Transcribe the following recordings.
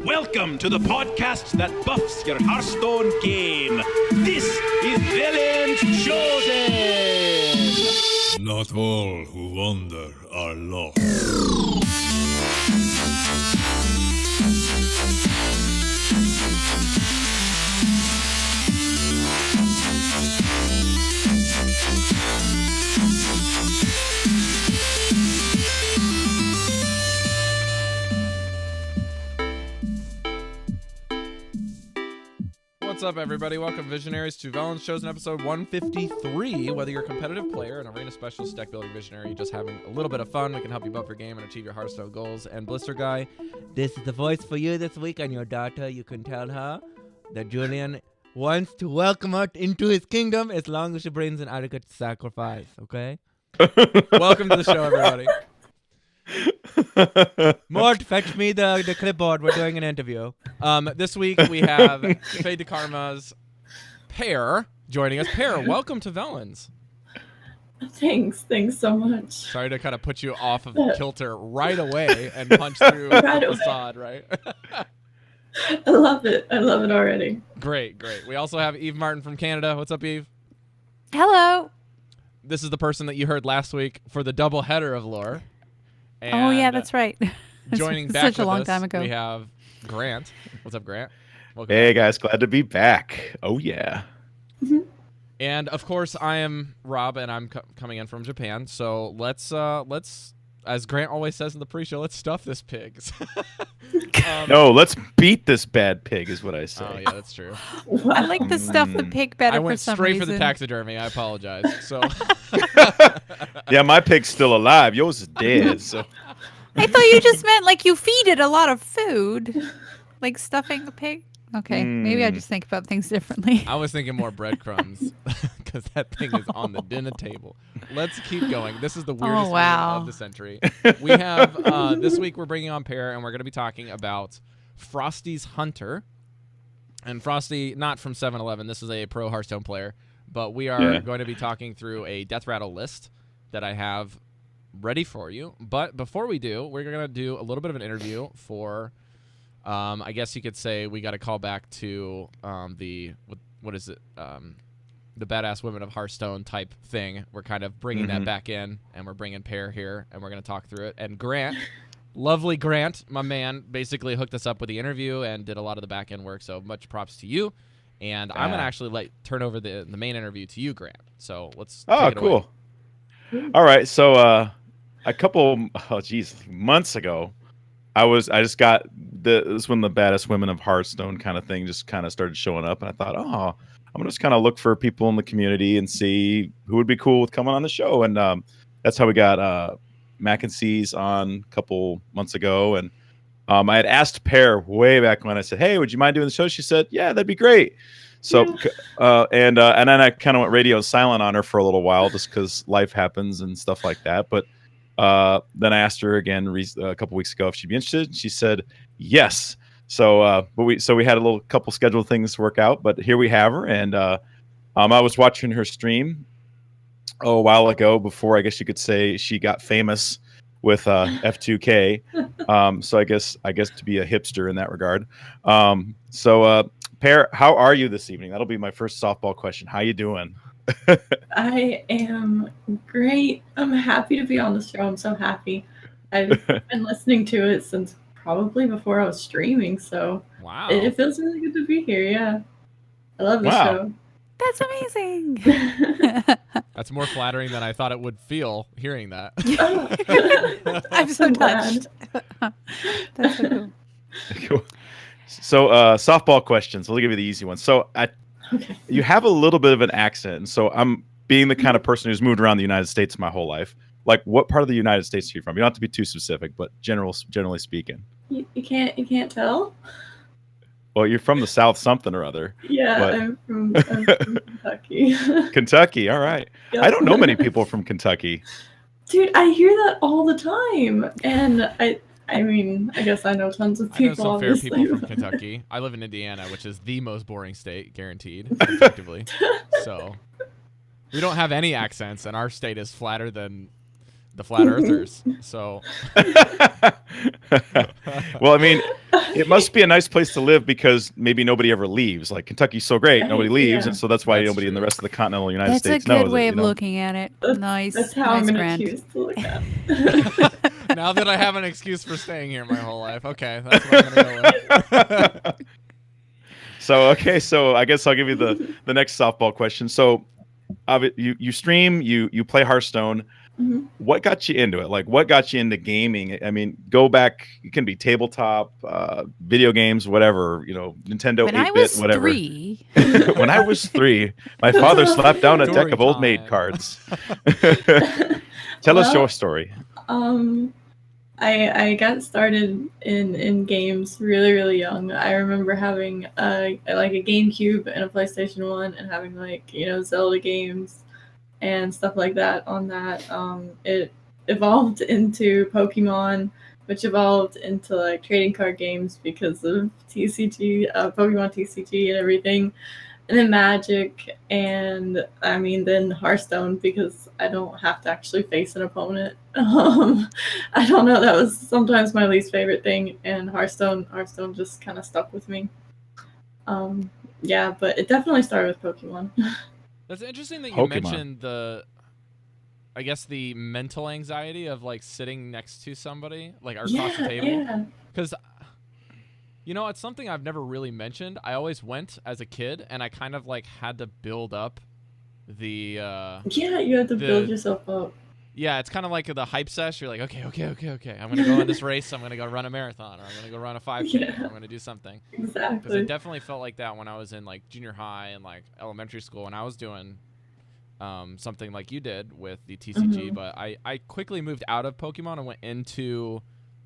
Welcome to the podcast that buffs your Hearthstone game. This is Velen's Chosen. Not all who wander are lost. What's up, everybody? Welcome, Visionaries, to Velen's Chosen episode 153. Whether you're a competitive player, an arena specialist, deck building visionary, just having a little bit of fun, we can help you buff your game and achieve your Hearthstone goals. And Blister Guy, this is the voice for you this week on your data. You can tell her that Julian wants to welcome her into his kingdom as long as she brings an adequate sacrifice, okay? Welcome to the show, everybody. Mort, fetch me the clipboard. We're doing an interview. This week we have Fade to Karma's Pear joining us. Pear, welcome to Velen's. Thanks so much. Sorry to kind of put you off of kilter right away and punch through the facade, right? I love it already. Great. We also have Eve Martin from Canada. What's up, Eve? Hello. This is the person that you heard last week for the double header of lore. And oh yeah, that's right. Joining back such a with long us, time ago. we have Grant. What's up, Grant? Welcome Hey back. guys, glad to be back. Oh yeah. And of course, I am Rob, and I'm coming in from Japan. So let's, as Grant always says in the pre-show, let's stuff this pig. No, let's beat this bad pig, is what I say. Oh yeah, that's true. Wow. I like the stuff the pig better I went for some straight reason. for the taxidermy. I apologize. So Yeah, my pig's still alive. Yours is dead. So I thought you just meant like you feed it a lot of food, like stuffing a pig. Okay, maybe I just think about things differently. I was thinking more breadcrumbs because that thing is on the dinner table. Let's keep going. This is the weirdest wow. meme of the century. We have this week we're bringing on Pear, and we're going to be talking about Frostee's Hunter. And Frostee, not from 7-Eleven. This is a pro Hearthstone player, but we are going to be talking through a death rattle list that I have ready for you. But before we do, we're going to do a little bit of an interview for. I guess you could say we got to call back to what is it? The Badass Women of Hearthstone type thing. We're kind of bringing that back in, and we're bringing Pear here, and we're going to talk through it. And Grant, lovely Grant, my man, basically hooked us up with the interview and did a lot of the back end work. So much props to you. And I'm going to actually turn over the main interview to you, Grant. So let's. Oh, take it cool. away. All right. So a couple months ago, I just got this when the Baddest Women of Hearthstone kind of thing just kind of started showing up, and I thought, I'm gonna just kind of look for people in the community and see who would be cool with coming on the show, and that's how we got Mac and C's on a couple months ago, and I had asked Pear way back when. I said, hey, would you mind doing the show? She said, yeah, that'd be great. So and then I kind of went radio silent on her for a little while just because life happens and stuff like that, but. Then I asked her again a couple weeks ago if she'd be interested. She said yes. So, we had a little couple scheduled things to work out, but here we have her. And I was watching her stream a while ago before I guess you could say she got famous with F2K. So I guess to be a hipster in that regard. Pear, how are you this evening? That'll be my first softball question. How you doing? I am great. I'm happy to be on the show. I'm so happy. I've been listening to it since probably before I was streaming, so Wow. it feels really good to be here. Yeah, I love the show. That's amazing. That's more flattering than I thought it would feel hearing that. I'm so glad. touched. That's so cool. Cool. So softball questions. We'll give you the easy ones. So Okay. you have a little bit of an accent, and so I'm being the kind of person who's moved around the United States my whole life. Like, what part of the United States are you from? You don't have to be too specific, but generally speaking. You can't tell? Well, you're from the South something or other. Yeah, But- I'm from Kentucky. Kentucky, all right. Yep. I don't know many people from Kentucky. Dude, I hear that all the time, and I mean, I guess I know tons of I know people. some fair Obviously. people from Kentucky. I live in Indiana, which is the most boring state, guaranteed, objectively. So we don't have any accents, and our state is flatter than the flat earthers. So well, I mean, it must be a nice place to live because maybe nobody ever leaves. Like Kentucky's so great, nobody leaves, Yeah. and so that's why That's nobody in the true. rest of the continental United That's a States good knows way it, of you know? looking at it. Nice. That's how I'm nice gonna Grant. choose to look at. Now that I have an excuse for staying here my whole life, okay, that's what I'm gonna go with. So I guess I'll give you the next softball question. So, you stream, you play Hearthstone. Mhm. What got you into it? Like, what got you into gaming? I mean, go back. It can be tabletop, video games, whatever. You know, Nintendo When I 8-bit, was whatever. 3, When I was 3, my father slapped down a deck Story of old maid time. cards. Tell us Well, your story. I got started in games really young. I remember having a GameCube and a PlayStation 1 and having Zelda games and stuff like that on that. It evolved into Pokemon, which evolved into like trading card games because of TCG, Pokemon TCG and everything. And then Magic, and I mean, then Hearthstone because I don't have to actually face an opponent. I don't know. That was sometimes my least favorite thing, and Hearthstone just kind of stuck with me. Yeah, but it definitely started with Pokemon. That's interesting that you Pokemon. mentioned I guess the mental anxiety of like sitting next to somebody, like or across the table. Yeah. Because, you know, it's something I've never really mentioned. I always went as a kid, and I kind of like had to build up the. Yeah, you have to build yourself up. Yeah, it's kind of like the hype sesh. You're like, okay. I'm gonna go in this race. I'm gonna go run a marathon, or I'm gonna go run a 5K. Yeah. Or I'm gonna do something. Because Exactly. it definitely felt like that when I was in like junior high and like elementary school, and I was doing something like you did with the TCG. Mhm. But I quickly moved out of Pokemon and went into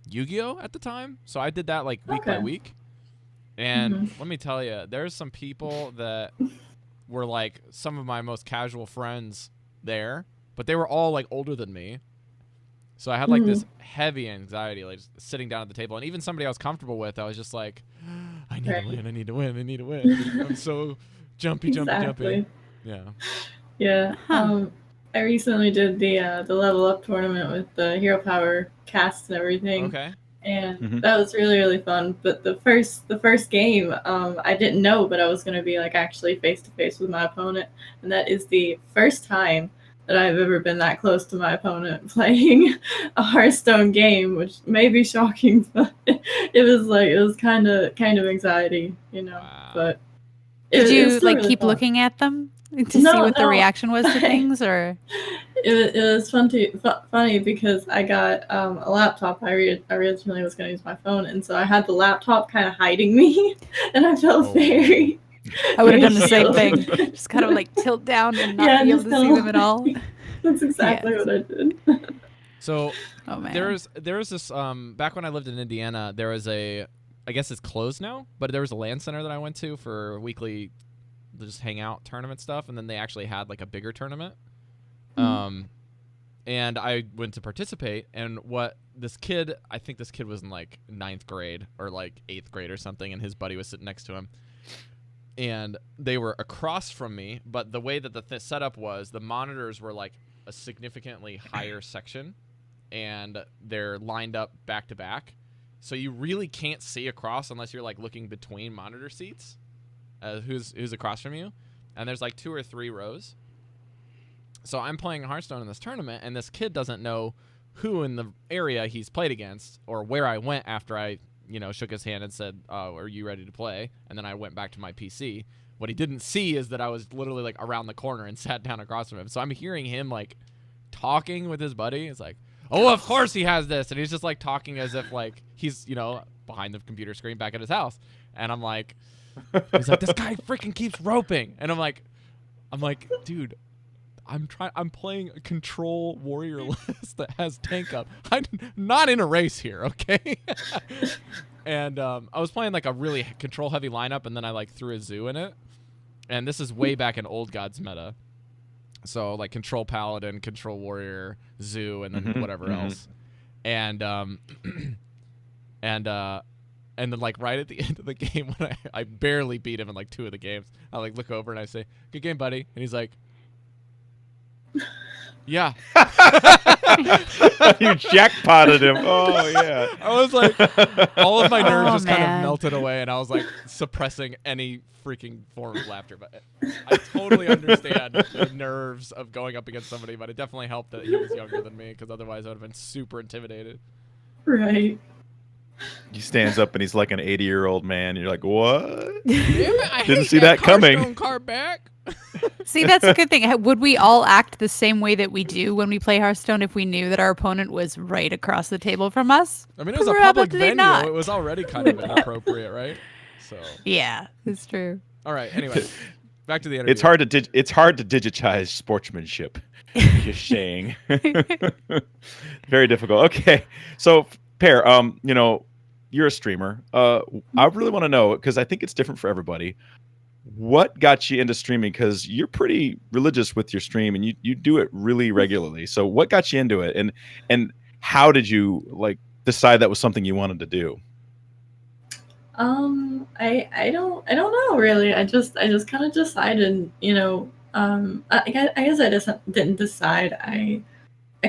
Yu-Gi-Oh at the time. So I did that like week by Okay. week. And Mhm. let me tell you, there's some people that were like some of my most casual friends there, but they were all like older than me. So I had like this heavy anxiety, like just sitting down at the table. And even somebody I was comfortable with, I was just like, I need to win. I need to win. I'm so jumpy. Exactly. Yeah. Yeah. Huh. I recently did the level up tournament with the Hero Power cast and everything. Okay. And that was really fun. But the first game, I didn't know, but I was gonna be like actually face to face with my opponent, and that is the first time that I've ever been that close to my opponent playing a Hearthstone game, which may be shocking, but it was kind of anxiety, you know. Wow. But did you it's still like really keep fun. looking at them to No, see what the no. reaction was to things, or? It was funny because I got a laptop. I originally was going to use my phone, and so I had the laptop kind of hiding me, and I felt Oh. very. I would have done the same very thing. Just kind of like tilt down and not Yeah, be able just to see kinda them at all. That's exactly Yes. what I did. So Oh man. there's this back when I lived in Indiana, there was I guess it's closed now, but there was a LAN center that I went to for weekly just hang out tournament stuff, and then they actually had like a bigger tournament. And I went to participate, and I think this kid was in like 9th grade or like 8th grade or something, and his buddy was sitting next to him. And they were across from me, but the way that the setup was, the monitors were like a significantly higher section, and they're lined up back to back. So you really can't see across unless you're like looking between monitor seats, who's across from you. And there's like 2 or 3 rows. So I'm playing Hearthstone in this tournament, and this kid doesn't know who in the area he's played against or where I went after I, shook his hand and said, "Oh, are you ready to play?" And then I went back to my PC. What he didn't see is that I was literally like around the corner and sat down across from him. So I'm hearing him like talking with his buddy. It's like, "Oh, of course he has this," and he's just like talking as if like he's behind the computer screen back at his house. And I'm like, he's like, "This guy freaking keeps roping," and I'm like, dude. I'm playing a control warrior list that has tank up. I'm not in a race here, okay? And I was playing like a really control heavy lineup, and then I like threw a zoo in it. And this is way back in Old Gods meta. So like control paladin, control warrior, zoo, and then whatever else. And and then like right at the end of the game when I barely beat him in like 2 of the games, I like look over and I say, "Good game, buddy," and he's like, Yeah. You jackpotted him. Oh yeah. I was like, all of my nerves Oh, just kind of man. melted away, and I was like suppressing any freaking form of laughter. But I totally understand the nerves of going up against somebody, but it definitely helped that he was younger than me, because otherwise I would have been super intimidated. Right. He stands up and he's like an 80-year-old man. You're like, what? Damn it, I Didn't hate see that coming. Hearthstone card back. See, that's a good thing. Would we all act the same way that we do when we play Hearthstone if we knew that our opponent was right across the table from us? I mean, it was a public Probably venue. not. It was already kind of inappropriate, right? So, Yeah, it's true. all right. Anyway, back to the interview. It's hard to digitize sportsmanship. You're saying. Very difficult. Okay, so Pear, you know, you're a streamer. I really want to know, because I think it's different for everybody. What got you into streaming? Because you're pretty religious with your stream, and you do it really regularly. So what got you into it, and how did you like decide that was something you wanted to do? I don't know really. I just kind of decided, you know. I guess I just didn't decide. I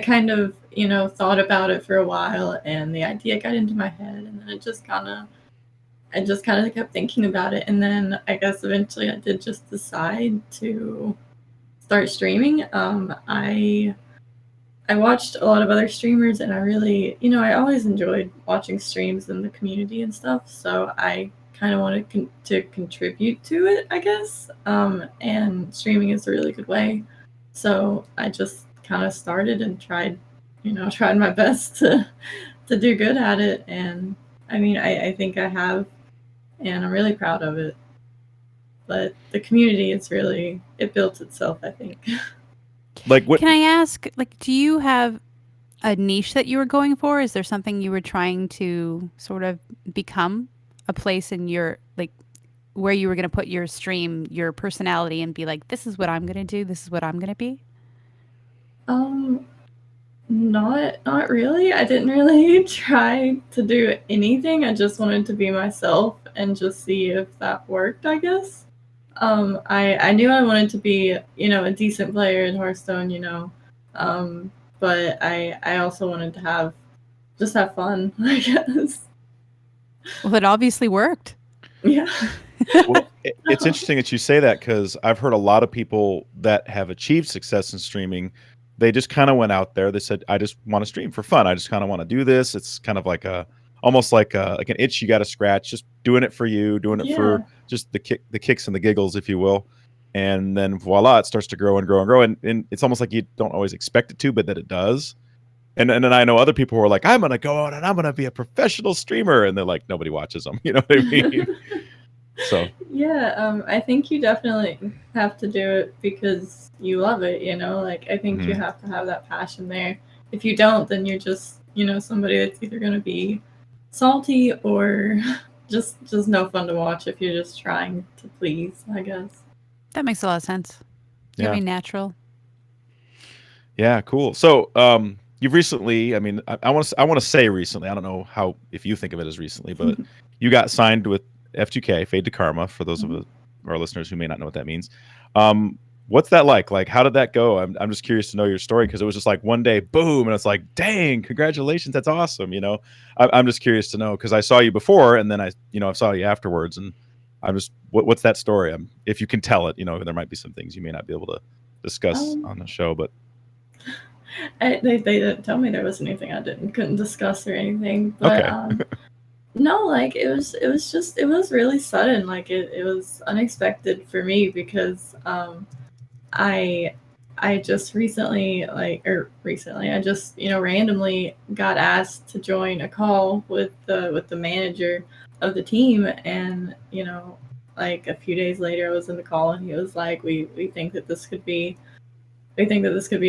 kind of, you know, thought about it for a while, and the idea got into my head, and then I just kind of kept thinking about it, and then I guess eventually I did just decide to start streaming. I watched a lot of other streamers, and I really, you know, I always enjoyed watching streams in the community and stuff, so I kind of wanted to contribute to it, I guess. And streaming is a really good way. So I just kind of started and tried my best to do good at it. And I mean, I think I have, and I'm really proud of it. But the community, it built itself, I think. Like what? Can I ask, like, do you have a niche that you were going for? Is there something you were trying to sort of become, a place in your, like, where you were going to put your stream, your personality, and be like, this is what I'm going to do, this is what I'm going to be? Not really. I didn't really try to do anything. I just wanted to be myself and just see if that worked, I guess. I knew I wanted to be, you know, a decent player in Hearthstone, you know. But I also wanted to have fun, I guess. Well, it obviously worked. Yeah. Well, it's interesting that you say that, because I've heard a lot of people that have achieved success in streaming. They just kind of went out there. They said, I just want to stream for fun. I just kind of want to do this. It's kind of like almost like an itch you got to scratch, just doing it for you, doing it for just the kicks and the giggles, if you will. And then voila, it starts to grow and grow and grow. And it's almost like you don't always expect it to, but that it does. And then I know other people who are like, I'm going to go out and I'm going to be a professional streamer. And they're like, nobody watches them. You know what I mean? So Yeah, I think you definitely have to do it because you love it, you know? Like, I think you have to have that passion there. If you don't, then you're just, you know, somebody that's either going to be salty or just no fun to watch if you're just trying to please, I guess. That makes a lot of sense. Yeah. Very natural. Yeah, cool. So, you've recently, I mean, I want to say recently, I don't know if you think of it as recently, but you got signed with F2K, Fade to Karma, for those of our listeners who may not know what that means. What's that like? Like, how did that go? I'm just curious to know your story, because it was just like one day, boom, and it's like, dang, congratulations, that's awesome. You know, I'm just curious to know, because I saw you before, and then I saw you afterwards, and I'm just, what's that story? If you can tell it, you know, there might be some things you may not be able to discuss on the show, but They didn't tell me there was anything I couldn't discuss or anything, but okay. no, like it was really sudden. Like it was unexpected for me because I just recently, I just, you know, randomly got asked to join a call with the manager of the team, and you know, like a few days later I was in the call and he was like, we think that this could be a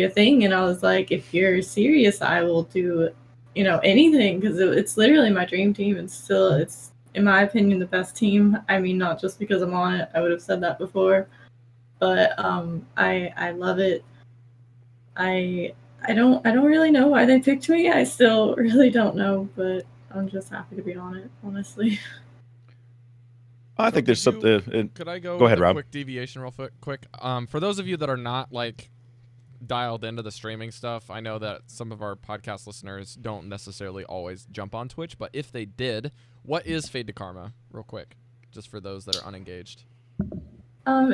thing. And I was like, if you're serious, I will do, you know, anything, because it's literally my dream team, and still it's, in my opinion, the best team. I mean, not just because I'm on it, I would have said that before, but I love it. I don't really know why they picked me. I still really don't know, but I'm just happy to be on it, honestly. I think there's something. Could I go ahead, with a Rob. quick deviation real quick? For those of you that are not like dialed into the streaming stuff, I know that some of our podcast listeners don't necessarily always jump on Twitch, but if they did, what is Fade to Karma, real quick, just for those that are unengaged?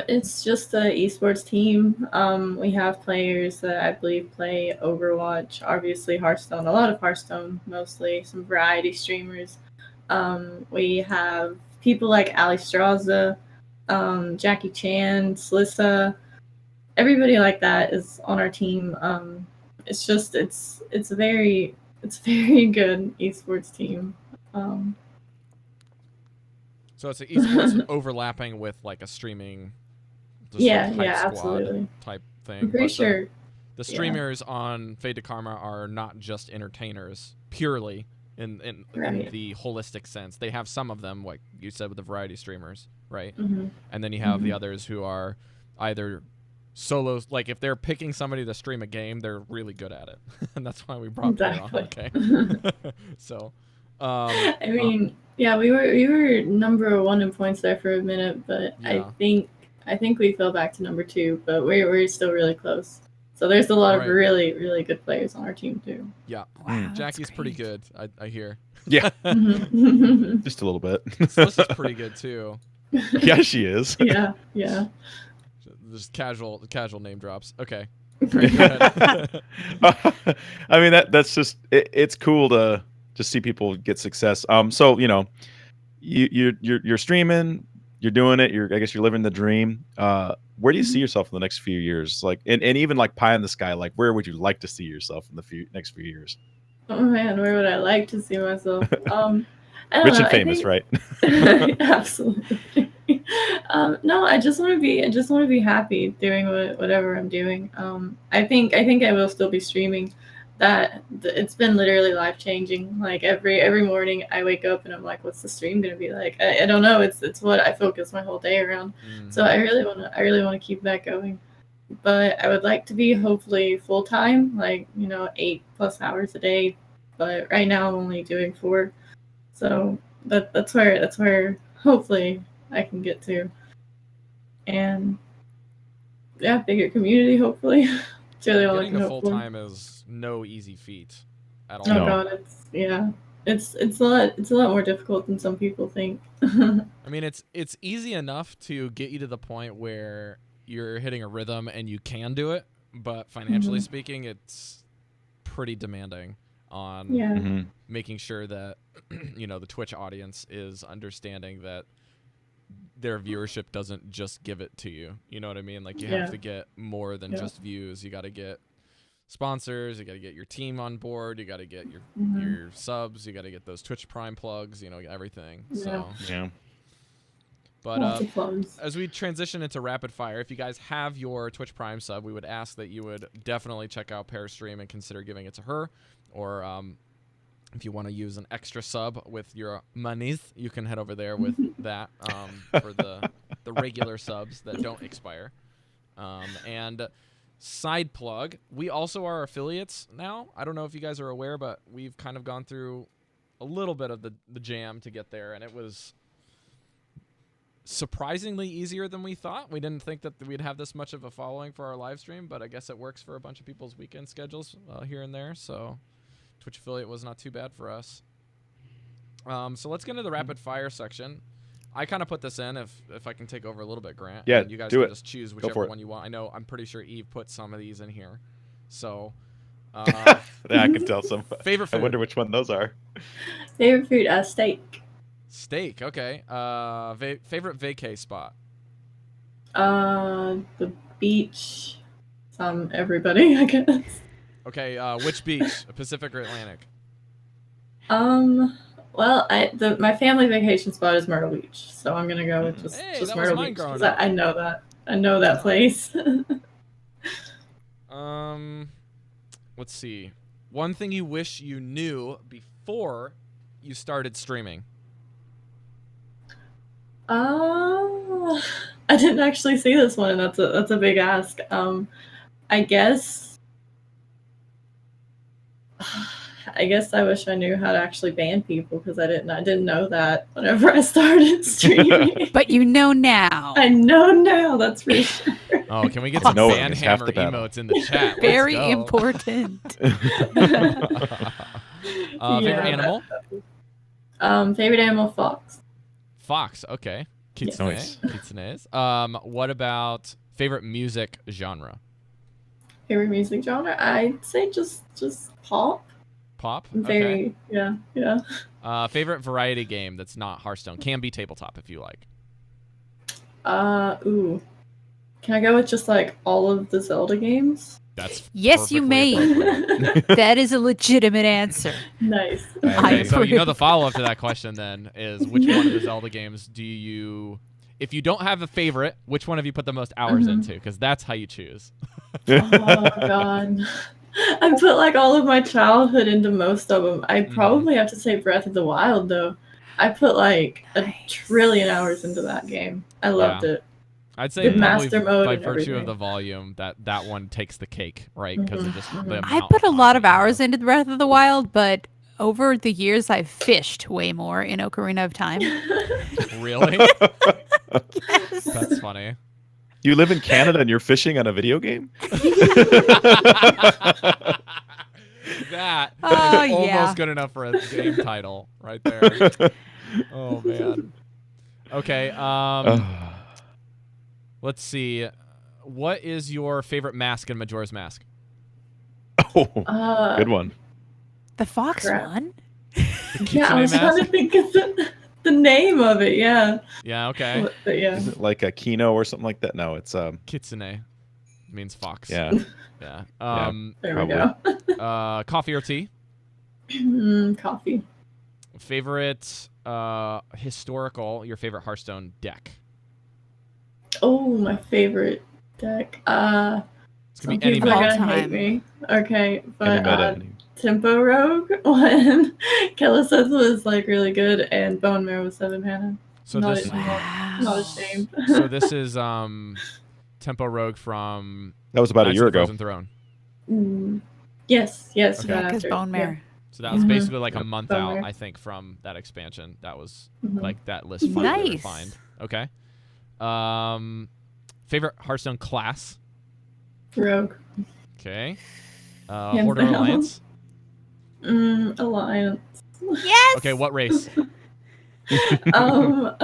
It's just an esports team. We have players that I believe play Overwatch, obviously Hearthstone, a lot of Hearthstone mostly, some variety streamers. We have people like Ali Straza, Jackie Chan, Slissa, everybody like that is on our team. It's a very good esports team. So it's an esports overlapping with like a streaming, just Yeah, like hype yeah, squad absolutely. type thing. I'm pretty But sure. the streamers on Fade to Karma are not just entertainers purely in Right. the holistic sense. They have some of them, like you said, with the variety streamers, right? Mhm. And then you have the others who are either solos, like if they're picking somebody to stream a game, they're really good at it. And that's why we brought Pear on, okay? So, I mean, yeah, we were number 1 in points there for a minute, but Yeah. I think we fell back to number 2, but we're still really close. So there's a lot Right. of really, really good players on our team too. yeah. Wow, that's Jackie's pretty great. good, I hear. Yeah, Mhm. just a little bit. Slissa's pretty good too. Yeah, she is. Yeah, yeah. Just casual name drops. Okay. I mean that's just it's cool to just see people get success. So you're streaming, you're doing it. I guess you're living the dream. Where do you see yourself in the next few years? Like, and even like pie in the sky. Like, where would you like to see yourself in the next few years? Oh man, where would I like to see myself? I don't Rich know, and I famous, think- right? Absolutely. No, I just want to be happy doing whatever I'm doing. I think I will still be streaming. It's been literally life changing. Like every morning I wake up and I'm like, what's the stream gonna be like? I don't know. It's what I focus my whole day around. So I really want to keep that going. But I would like to be hopefully full time, like 8+ hours a day. But right now I'm only doing 4. So that's where hopefully I can get to. And yeah, bigger community hopefully. It's really all I Getting can a hope full for. time is no easy feat at all. Oh No. god, it's a lot more difficult than some people think. I mean, it's easy enough to get you to the point where you're hitting a rhythm and you can do it, but financially speaking, it's pretty demanding on Yeah. Mm-hmm. making sure that the Twitch audience is understanding that their viewership doesn't just give it to you. You know what I mean? Like you Yeah. have to get more than Yeah. just views. You got to get sponsors. You got to get your team on board. You got to get your subs. You got to get those Twitch Prime plugs. Everything. Yeah. So, Yeah. but Lots of plugs. as we transition into rapid fire, if you guys have your Twitch Prime sub, we would ask that you would definitely check out Pear's stream and consider giving it to her. Or if you want to use an extra sub with your monies, you can head over there with that for the regular subs that don't expire. And side plug, we also are affiliates now. I don't know if you guys are aware, but we've kind of gone through a little bit of the jam to get there, and it was surprisingly easier than we thought. We didn't think that we'd have this much of a following for our live stream, but I guess it works for a bunch of people's weekend schedules here and there. So Twitch affiliate was not too bad for us. So let's get into the rapid fire section. I kind of put this in if I can take over a little bit, Grant. Yeah, and you guys do can it. just choose for whichever it. one you want. I'm pretty sure Eve put some of these in here. So Yeah, I can tell some. favorite I food. wonder which one those are. Favorite food, steak. Steak, okay. Favorite vacay spot. The beach. Everybody, I guess. Okay, which beach? Pacific or Atlantic? Well, my family vacation spot is Myrtle Beach, so I'm gonna go with just Hey, that was Myrtle mine Beach growing 'cause up. I know that. I know that place. Let's see. One thing you wish you knew before you started streaming. I didn't actually see this one, and that's a big ask. I guess I wish I knew how to actually ban people because I didn't know that whenever I started streaming. But you know now. I know now, that's for sure. Oh, can we get It's some knowing fan is half hammer the battle. emotes in the chat? Very Let's go. important. Favorite animal? Favorite animal, fox. Fox. Okay. Kitsune. Nice. Kitsunes. What about favorite music genre? Favorite music genre? I'd say just pop. Pop. Very yeah. Favorite variety game that's not Hearthstone. Can be tabletop if you like. Ooh. Can I go with just like all of the Zelda games? That's Yes, you perfectly may. appropriate. That is a legitimate answer. Nice. Okay, I so you know approve. the follow-up to that question then is which one of the Zelda games do you, if you don't have a favorite, which one have you put the most hours into? Because that's how you choose. Oh god. I put like all of my childhood into most of them. I probably have to say Breath of the Wild though. I put like a trillion hours into that game. I loved it. I'd say The probably master mode by and virtue of everything. the volume, that one takes the cake, right? Because of just the amount I put a of lot of content you hours have. into Breath of the Wild, but over the years, I've fished way more in Ocarina of Time. Really? That's funny. You live in Canada and you're fishing on a video game? That Oh, is almost yeah. good enough for a game title right there. Oh man. Okay. Let's see. What is your favorite mask in Majora's Mask? Oh, good one. The fox Crap. one? Yeah, I was Kitsune trying to mask? think of the name of it, yeah. Yeah. Okay. But yeah. Is it like a Kino or something like that? No, it's Kitsune means fox. yeah. Yeah. There Probably. we go. Coffee or tea? Coffee. Favorite historical? Your favorite Hearthstone deck? Oh, my favorite deck. It's gonna Some be any people are meta. gonna hate All-time. me. Okay, Any but meta. Tempo Rogue when Kellis was like really good and Bone Marrow was 7 mana. So not, this. not ashamed. So this is Tempo Rogue from That was about a Knights year of the ago. Frozen Throne. Yes, Okay. right Because after. bone yeah. marrow. So that was Mhm. basically like a Yep. month Bummer. out, I think, from that expansion. That was Mhm. like that list finally Nice. refined. Okay. Favorite Hearthstone class? Rogue. Okay. Hands Horde or down. Alliance? Alliance. Yes! Okay, what race? I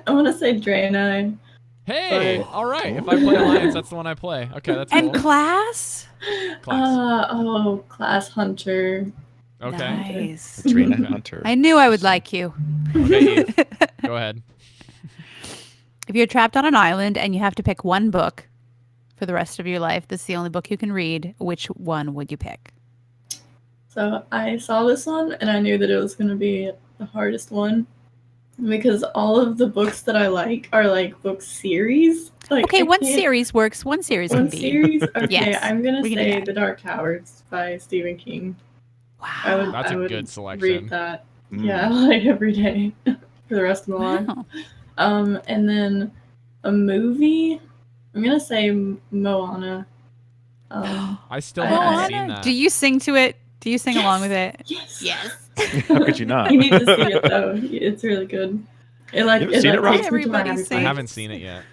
want to say Draenei. Hey, But- all right. If I play Alliance, that's the one I play. Okay, that's And cool. class? Class. Class Hunter. Okay. Nice. Trina Okay. Hunter. I knew I would like you. Okay, Eve, go ahead. If you're trapped on an island and you have to pick one book for the rest of your life, this is the only book you can read, which one would you pick? So I saw this one and I knew that it was going to be the hardest one because all of the books that I like are like book series. Like Okay, I one can't- series works. One series One can be. series? Okay, Yes, I'm going to we can do say that. The Dark Towers by Stephen King. I Wow. would, That's I a would good selection. read that. Mm. Yeah, like every day for the rest of my life. Wow. And then a movie. I'm gonna say Moana. I still I- haven't I- seen that. Do you sing to it? Do you sing along with it? Yes. Yes. How could you not? You need to see it though. It's really good. It like You haven't seen it, Rob? takes me to my Everybody happy I sing. haven't place. seen it yet.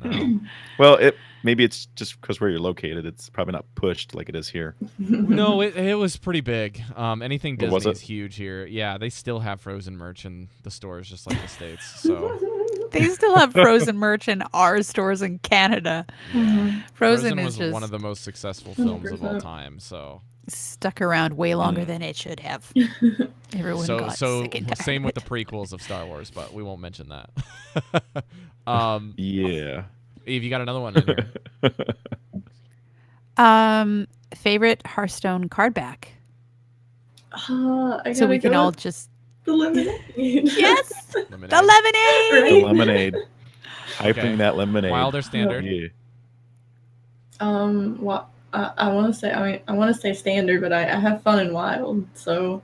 No. Well, maybe it's just because where you're located. It's probably not pushed like it is here. No, it was pretty big. Anything Oh, was Disney is it? huge here. Yeah, they still have Frozen merch in the stores, just like the States. So They still have Frozen merch in our stores in Canada. Mhm. Frozen was is just one of the most successful films of all 100%. time. So stuck around way longer Mm. than it should have. Everyone so got so sick and tired same of with the it. prequels of Star Wars, but we won't mention that. Yeah. Eve, you got another one in here. Favorite Hearthstone card back. I So we gotta can go all with just the lemonade. Yes! Lemonade. The lemonade. The lemonade. Hyping Okay. that lemonade. Wild or standard? Yeah. What I want to say. I want to say standard, but I have fun in wild. So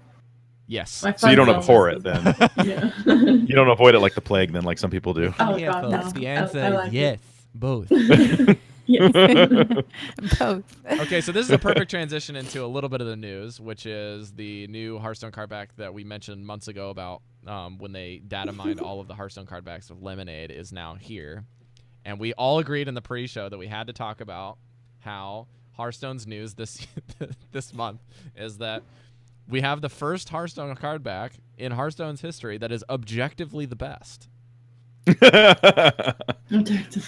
Yes. my So you fun don't zone abhor is- it then. Yeah. You don't avoid it like the plague then, like some people do. Oh, yeah, God, folks, no. the I- answer I is like it. yes, both. Yes. Both. Okay, so this is a perfect transition into a little bit of the news, which is the new Hearthstone card back that we mentioned months ago about when they data mined all of the Hearthstone card backs of Lemonade is now here. And we all agreed in the pre-show that we had to talk about how Hearthstone's news this this month is that we have the first Hearthstone card back in Hearthstone's history that is objectively the best.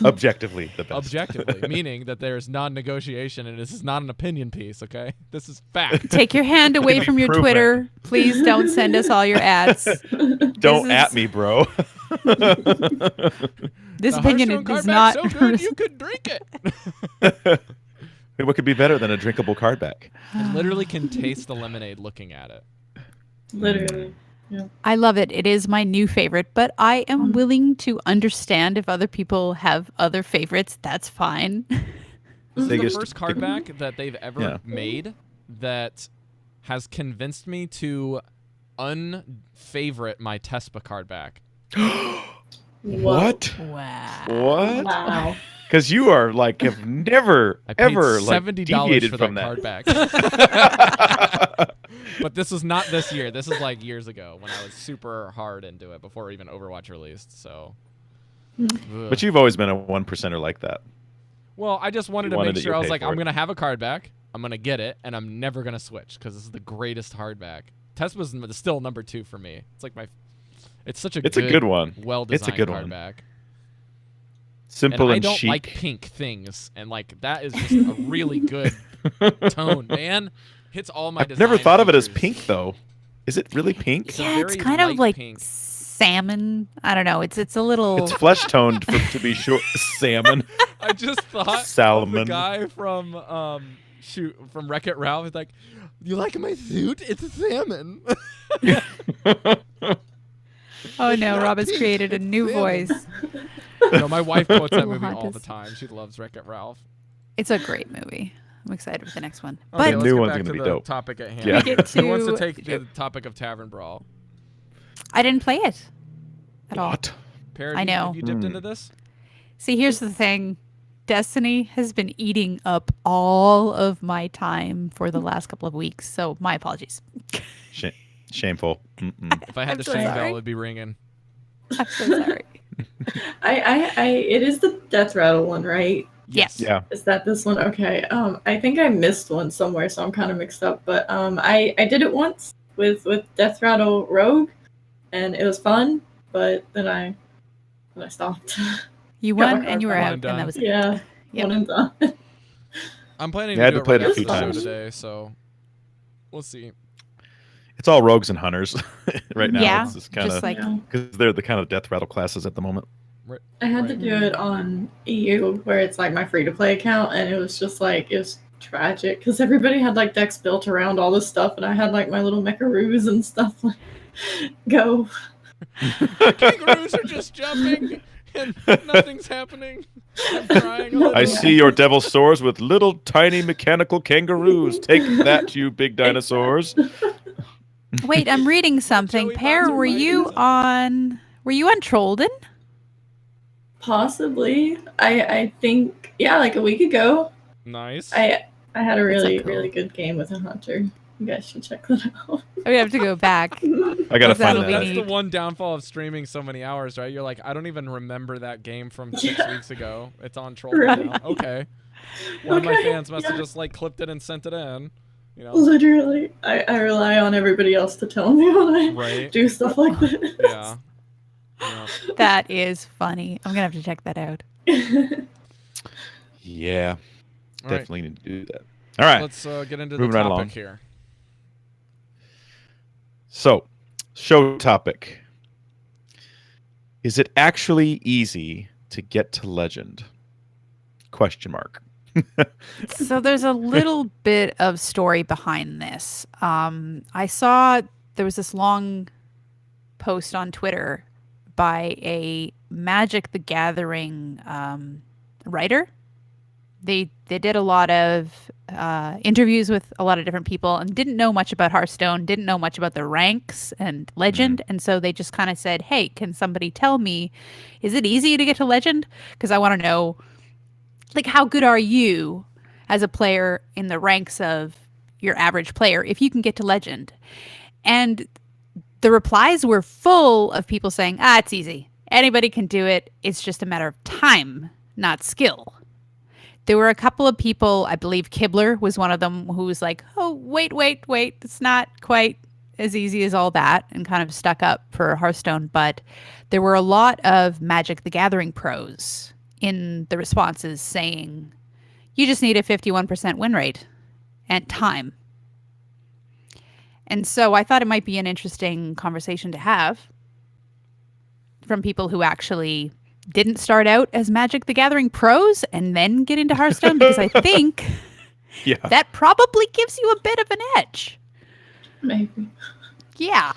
Objectively the best. Objectively, meaning that there's non-negotiation and this is not an opinion piece, okay? This is fact. Take your hand away from your Prove it. Twitter. Please don't send us all your ads. Don't This at is- me, bro. This The opinion Hearthstone is card not. back's so good you could drink it. What could be better than a drinkable card back? I literally can taste the lemonade looking at it. Literally. Yeah. I love it. It is my new favorite, but I am willing to understand if other people have other favorites. That's fine. This is the Biggest- first card back that they've ever Yeah. made that has convinced me to unfavorite my Tespa card back. What? Wow. What? Wow. Because you are like have never I paid ever like $70 deviated for from that that. card back. But this is not this year. This is like years ago when I was super hard into it before even Overwatch released. So, Ugh. But you've always been a 1%er like that. Well, I just wanted You to wanted make it, sure you I was paid like, for I'm it. gonna have a card back. I'm gonna get it, and I'm never gonna switch because this is the greatest hardback. Tespa's still number 2 for me. It's like it's such a It's a good one. well It's a designed good one. hardback. Simple And I and don't chic. like pink things, and like that is just a really good tone, man. Hits all my. I've never design thought of it as features. pink though. Is it really pink? It's a Yeah, it's very kind of light like pink. salmon. I don't know. It's a little. It's flesh toned to be sure. Salmon. I just thought of the Salmon. guy from from Wreck-It Ralph. He's like, "You like my suit? It's a salmon." Oh no, Rob has pink, created a it's new salmon. voice. No, my wife quotes that movie all Lotus. the time. She loves Wreck-It Ralph. It's a great movie. I'm excited for the next one. Okay, But let's New get one's back gonna to be the dope. topic at hand. Yeah. Get Who wants to to- take the topic of Tavern Brawl? I didn't play it at all. What? Pear, I know. Have you dipped Hmm. into this? See, here's the thing. Destiny has been eating up all of my time for the last couple of weeks, so my apologies. Shameful. Mm-mm. If I had I'm the so shame sorry. bell, it'd be ringing. I'm so sorry. It is the Death Rattle one, right? Yes. Yeah. Is that this one? Okay. I think I missed one somewhere, so I'm kind of mixed up. But I did it once with Death Rattle Rogue, and it was fun. But then I stopped. You Got my won and you were card out, done. and that was it. Yeah, Yep. one and done. I'm planning Yeah, I to had do to it play right it a few after the show times. today, so we'll see. It's all rogues and hunters right now. Yeah, It's just kind just of like Yeah. because they're the kind of death rattle classes at the moment. I had to Right. do it on EU, where it's like my free to play account, and it was just like it was tragic because everybody had like decks built around all this stuff, and I had like my little mecharoos and stuff. Like, go. Kangaroos are just jumping, and nothing's happening. I'm crying a little. I see your devil swords with little tiny mechanical kangaroos. Take that, you big dinosaurs. Wait, I'm reading something. Joey Pear, Bonds are were right, you isn't it? on Trollden? Possibly. I think like a week ago. Nice. I had a really cool. really good game with a hunter. You guys should check that out. We have to go back. I gotta That'll find be that. That's the neat. one downfall of streaming so many hours, right? You're like, I don't even remember that game from 6 Yeah. weeks ago. It's on Troll Right. now. Okay. One of my Okay, fans must have yeah. just like clipped it and sent it in. You know? Literally, I rely on everybody else to tell me when I Right. do stuff like that. Yeah. Yeah. That is funny. I'm gonna have to check that out. Yeah, All right. definitely need to do that. All right. Let's get into the Moving right topic along. here. So, show topic. Is it actually easy to get to legend? Question mark. So there's a little bit of story behind this. I saw there was this long post on Twitter by a Magic the Gathering writer. They did a lot of interviews with a lot of different people and didn't know much about Hearthstone, didn't know much about the ranks and Legend, and so they just kind of said, "Hey, can somebody tell me, is it easy to get to Legend? Because I want to know, like, how good are you as a player in the ranks of your average player if you can get to Legend?" And the replies were full of people saying, "Ah, it's easy. Anybody can do it. It's just a matter of time not skill. There were a couple of people, I believe Kibler was one of them, who was like, oh, wait, it's not quite as easy as all that, and kind of stuck up for Hearthstone. But there were a lot of Magic the Gathering pros in the responses saying, you just need a 51% win rate and time. And so I thought it might be an interesting conversation to have from people who actually didn't start out as Magic the Gathering pros and then get into Hearthstone, because I think that probably gives you a bit of an edge. Maybe. Yeah.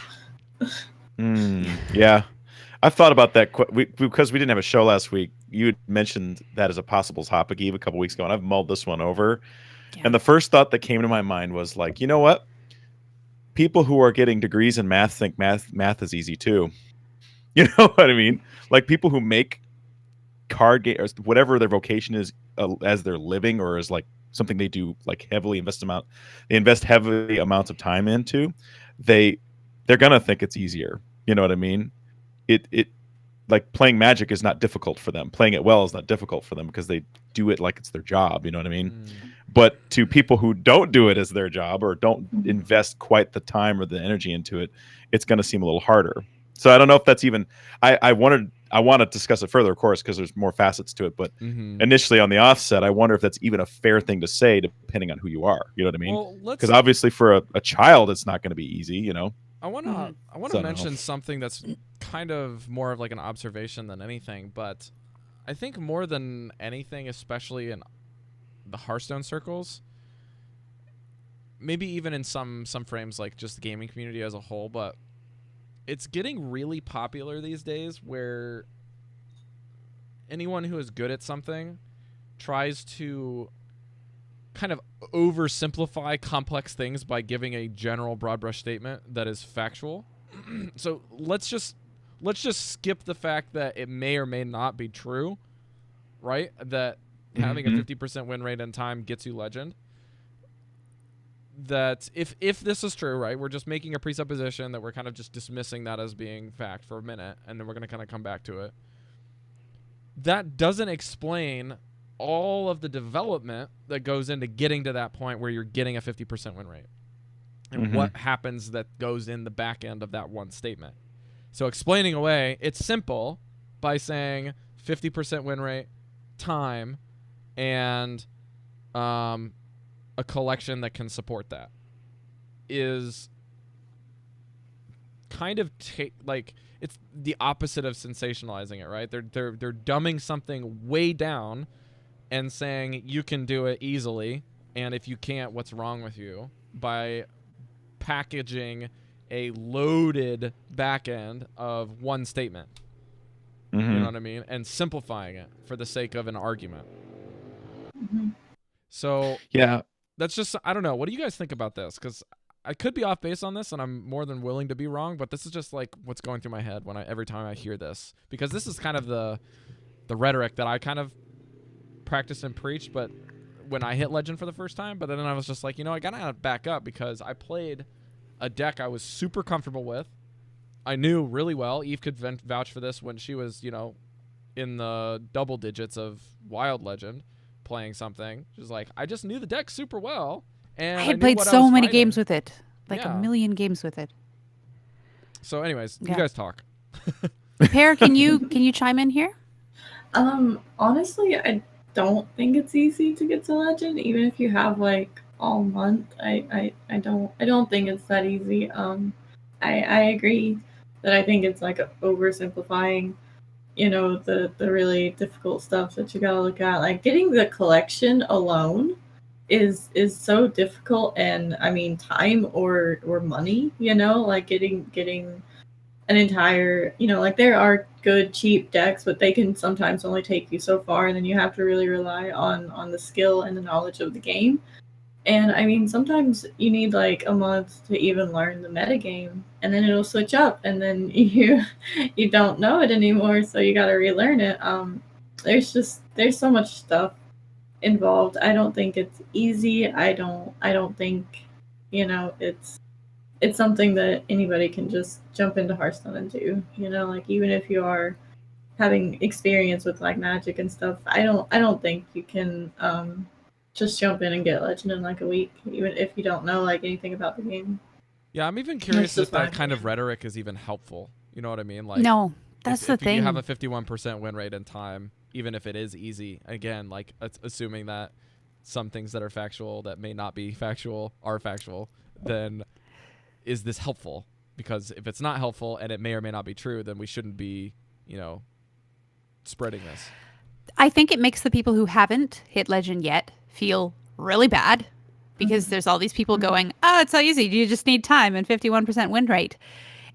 Yeah. I've thought about that because we didn't have a show last week. You had mentioned that as a possible topic Eve a couple weeks ago, and I've mulled this one over. Yeah. And the first thought that came to my mind was like, you know what? People who are getting degrees in math think math is easy too. You know what I mean? Like people who make card game or whatever their vocation is as their living, or as like something they do like they invest heavy amounts of time into, they're gonna think it's easier. You know what I mean? It like playing Magic is not difficult for them. Playing it well is not difficult for them because they do it like it's their job. You know what I mean? But to people who don't do it as their job or don't invest quite the time or the energy into it, it's going to seem a little harder. So I don't know if that's even. I want to discuss it further, of course, because there's more facets to it. But initially on the offset, I wonder if that's even a fair thing to say, depending on who you are. You know what I mean? Because obviously for a child, it's not going to be easy. You know. I want to mention something that's kind of more of like an observation than anything, but I think more than anything, especially in the Hearthstone circles, maybe even in some frames like just the gaming community as a whole, but it's getting really popular these days where anyone who is good at something tries to kind of oversimplify complex things by giving a general broad brush statement that is factual. So let's just skip the fact that it may or may not be true, right? That having a 50% win rate in time gets you legend. That if this is true, right, we're just making a presupposition that we're kind of just dismissing that as being fact for a minute, and then we're going to kind of come back to it. That doesn't explain all of the development that goes into getting to that point where you're getting a 50% win rate and what happens that goes in the back end of that one statement. So explaining away, it's simple by saying 50% win rate, time, and a collection that can support that is kind of like it's the opposite of sensationalizing it, right? They're dumbing something way down and saying you can do it easily, and if you can't, what's wrong with you? By packaging a loaded back end of one statement. You know what I mean? And simplifying it for the sake of an argument. So yeah, that's just, I don't know. What do you guys think about this? Because I could be off base on this, and I'm more than willing to be wrong, but this is just like what's going through my head every time I hear this, because this is kind of the rhetoric that I kind of practice and preach, but when I hit legend for the first time, but then I was just like, I gotta back up, because I played a deck I was super comfortable with. I knew really well. Eve could vouch for this when she was, in the double digits of wild legend playing something. She was like, I just knew the deck super well, and I had played so many games with it, like a million games with it. So anyways, you guys talk. Pear, can you chime in here? Honestly, I don't think it's easy to get to legend, even if you have like all month. I don't think it's that easy. I agree that I think it's like oversimplifying, the really difficult stuff that you gotta look at. Like getting the collection alone is so difficult, and I mean time or money, like getting an entire, like there are good cheap decks, but they can sometimes only take you so far, and then you have to really rely on the skill and the knowledge of the game. And I mean, sometimes you need like a month to even learn the metagame, and then it'll switch up, and then you don't know it anymore, so you got to relearn it. There's so much stuff involved. I don't think it's easy. I don't think it's something that anybody can just jump into Hearthstone and do. Like even if you are having experience with like Magic and stuff, I don't think you can just jump in and get Legend in like a week, even if you don't know like anything about the game. Yeah, I'm even curious just if that my kind of opinion. rhetoric is even helpful. You know what I mean? Like, No, that's the if you have a thing. 51% win rate in time, even if it is easy, again, like assuming that some things that are factual that may not be factual are factual, then is this helpful? Because if it's not helpful and it may or may not be true, then we shouldn't be, spreading this. I think it makes the people who haven't hit Legend yet feel really bad because there's all these people going, oh, it's so easy. You just need time and 51% win rate.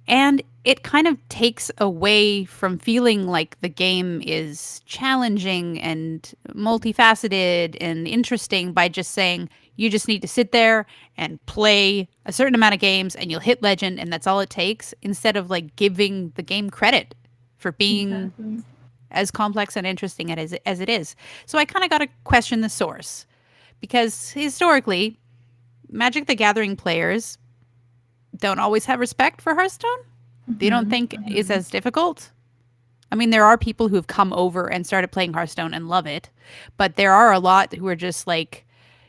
And it kind of takes away from feeling like the game is challenging and multifaceted and interesting by just saying you just need to sit there and play a certain amount of games and you'll hit Legend and that's all it takes, instead of like giving the game credit for being Exactly. as complex and interesting as it is. So I kind of got to question the source, because historically, Magic the Gathering players don't always have respect for Hearthstone. They don't think it's as difficult. I mean, there are people who've come over and started playing Hearthstone and love it, but there are a lot who are just like,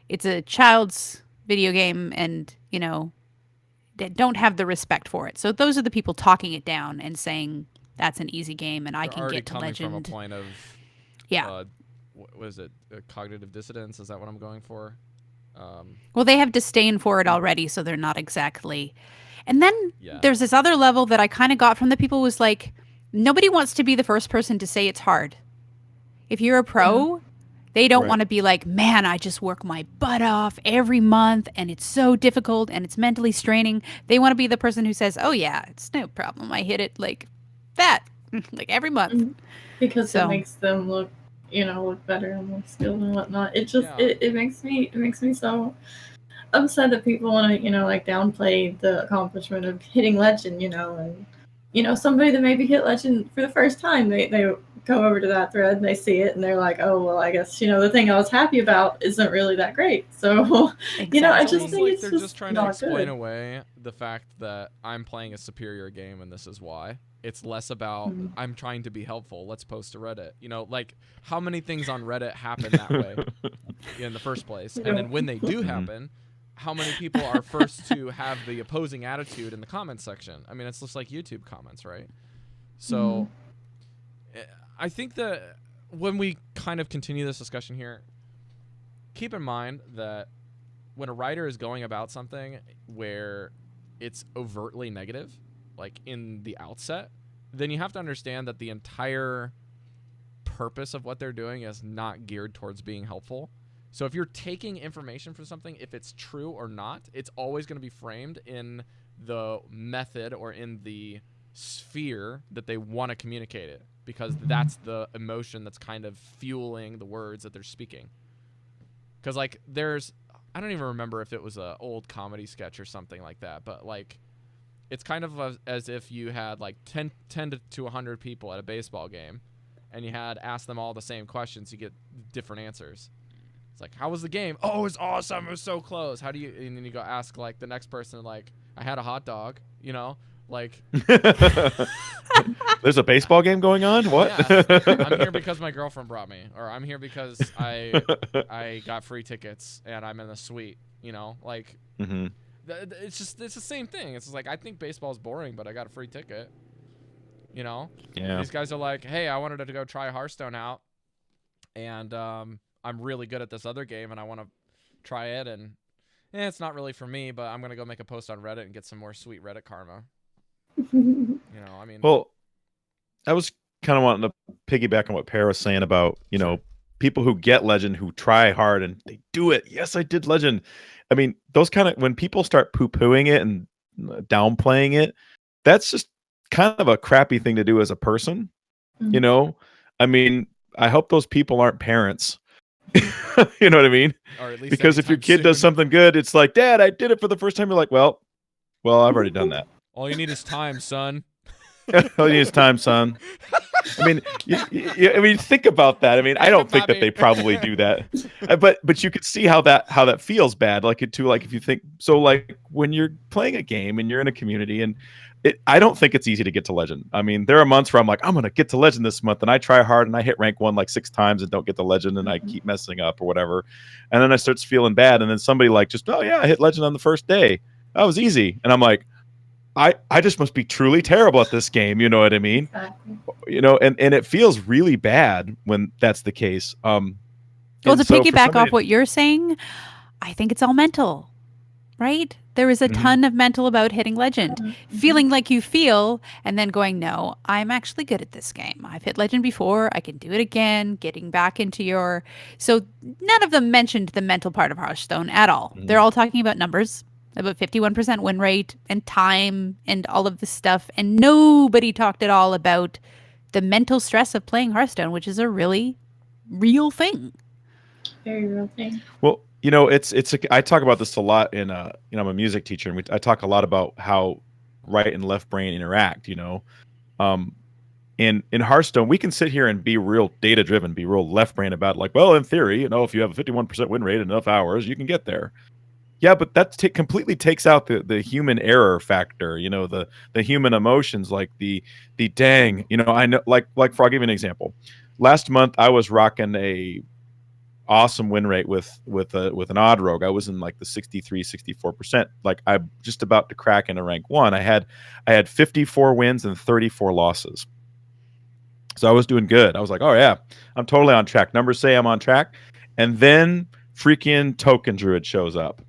it's a child's video game and, they don't have the respect for it. So those are the people talking it down and saying that's an easy game and I They're can already get to coming Legend. from a point of, Yeah. what is it? Cognitive dissonance? Is that what I'm going for? Well, they have disdain for it already, so they're not exactly. And then Yeah. there's this other level that I kind of got from the people was like, nobody wants to be the first person to say it's hard. If you're a pro, they don't Right. want to be like, man, I just work my butt off every month and it's so difficult and it's mentally straining. They want to be the person who says, oh, yeah, it's no problem. I hit it like that, like every month. Because So- it makes them look better and more skilled and whatnot. It just Yeah. it makes me so upset that people want to like downplay the accomplishment of hitting Legend, and somebody that maybe hit Legend for the first time, they go over to that thread and they see it and they're like, oh well, I guess the thing I was happy about isn't really that great. So I Exactly. just Almost think like it's they're just just trying to not explain good. away the fact that I'm playing a superior game and this is why. It's less about I'm trying to be helpful. Let's post to Reddit. Like how many things on Reddit happen that way in the first place, and then when they do happen, how many people are first to have the opposing attitude in the comments section? I mean, it's just like YouTube comments, right? So I think that when we kind of continue this discussion here, keep in mind that when a writer is going about something where it's overtly negative, like in the outset, then you have to understand that the entire purpose of what they're doing is not geared towards being helpful. So if you're taking information from something, if it's true or not, it's always going to be framed in the method or in the sphere that they want to communicate it, because that's the emotion that's kind of fueling the words that they're speaking. Because like I don't even remember if it was an old comedy sketch or something like that, but like it's kind of as if you had like 10 to 100 people at a baseball game and you had asked them all the same questions, you get different answers. It's like, how was the game? Oh, it was awesome. It was so close. How do you, and then you go ask like the next person, like, I had a hot dog, like. There's a baseball game going on? What? Yeah, I'm here because my girlfriend brought me, or I'm here because I got free tickets and I'm in the suite, like. Mhm. It's the same thing. It's just like, I think baseball's boring, but I got a free ticket. Yeah. These guys are like, hey, I wanted to go try Hearthstone out, and I'm really good at this other game, and I want to try it, and it's not really for me, but I'm gonna go make a post on Reddit and get some more sweet Reddit karma. I mean, Well, I was kind of wanting to piggyback on what Pear was saying about, people who get Legend, who try hard and they do it. Yes, I did Legend. I mean, those kind of, when people start poo-pooing it and downplaying it, that's just kind of a crappy thing to do as a person. I mean, I hope those people aren't parents. You know what I mean? or at least Because if your anytime kid does soon. something good, it's like, Dad, I did it for the first time. You're like, well, I've already done that. All you need is time, son. All you need is time, son. I mean, think about that. I mean, I don't think that they probably do that, but you could see how that feels bad. Like if you think so, like when you're playing a game and you're in a community, and I don't think it's easy to get to legend. I mean, there are months where I'm like, I'm gonna get to legend this month, and I try hard and I hit rank 1 like 6 times and don't get to legend, and I keep messing up or whatever, and then I start feeling bad, and then somebody like just, oh yeah, I hit legend on the first day, that was easy, and I'm like, I just must be truly terrible at this game, you know what I mean? Exactly. You know, and it feels really bad when that's the case. Well, and to so for piggyback off somebody- what you're saying, I think it's all mental, right? There is a ton of mental about hitting legend, feeling like you feel, and then going, no, I'm actually good at this game. I've hit legend before. I can do it again, getting back into your. So none of them mentioned the mental part of Hearthstone at all. They're all talking about numbers, about 51% win rate and time and all of this stuff. And nobody talked at all about the mental stress of playing Hearthstone, which is a really real thing. Very real thing. Well, you know, I talk about this a lot in you know, I'm a music teacher, and I talk a lot about how right and left brain interact, you know. In Hearthstone, we can sit here and be real data driven, be real left brain about like, well, in theory, you know, if you have a 51% win rate in enough hours, you can get there. Yeah, but that completely takes out the human error factor, you know, the human emotions, like the dang, you know, I know, like for, I'll give you an example. Last month I was rocking a awesome win rate with an odd rogue. I was in like the 63-64%. Like I'm just about to crack into rank 1. I had 54 wins and 34 losses. So I was doing good. I was like, oh yeah, I'm totally on track. Numbers say I'm on track. And then freaking Token Druid shows up.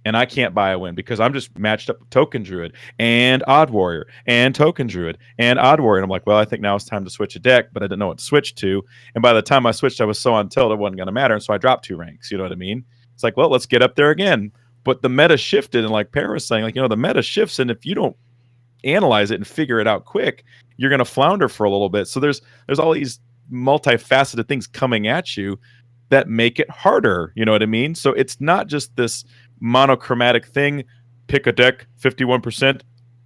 And I can't buy a win because I'm just matched up with Token Druid and Odd Warrior and Token Druid and Odd Warrior. And I'm like, well, I think now it's time to switch a deck, but I didn't know what to switch to. And by the time I switched, I was so on tilt, it wasn't going to matter. And so I dropped 2 ranks. You know what I mean? It's like, well, let's get up there again. But the meta shifted. And like Pear was saying, like, you know, the meta shifts. And if you don't analyze it and figure it out quick, you're going to flounder for a little bit. So there's all these multifaceted things coming at you that make it harder. You know what I mean? So it's not just this monochromatic thing, pick a deck 51%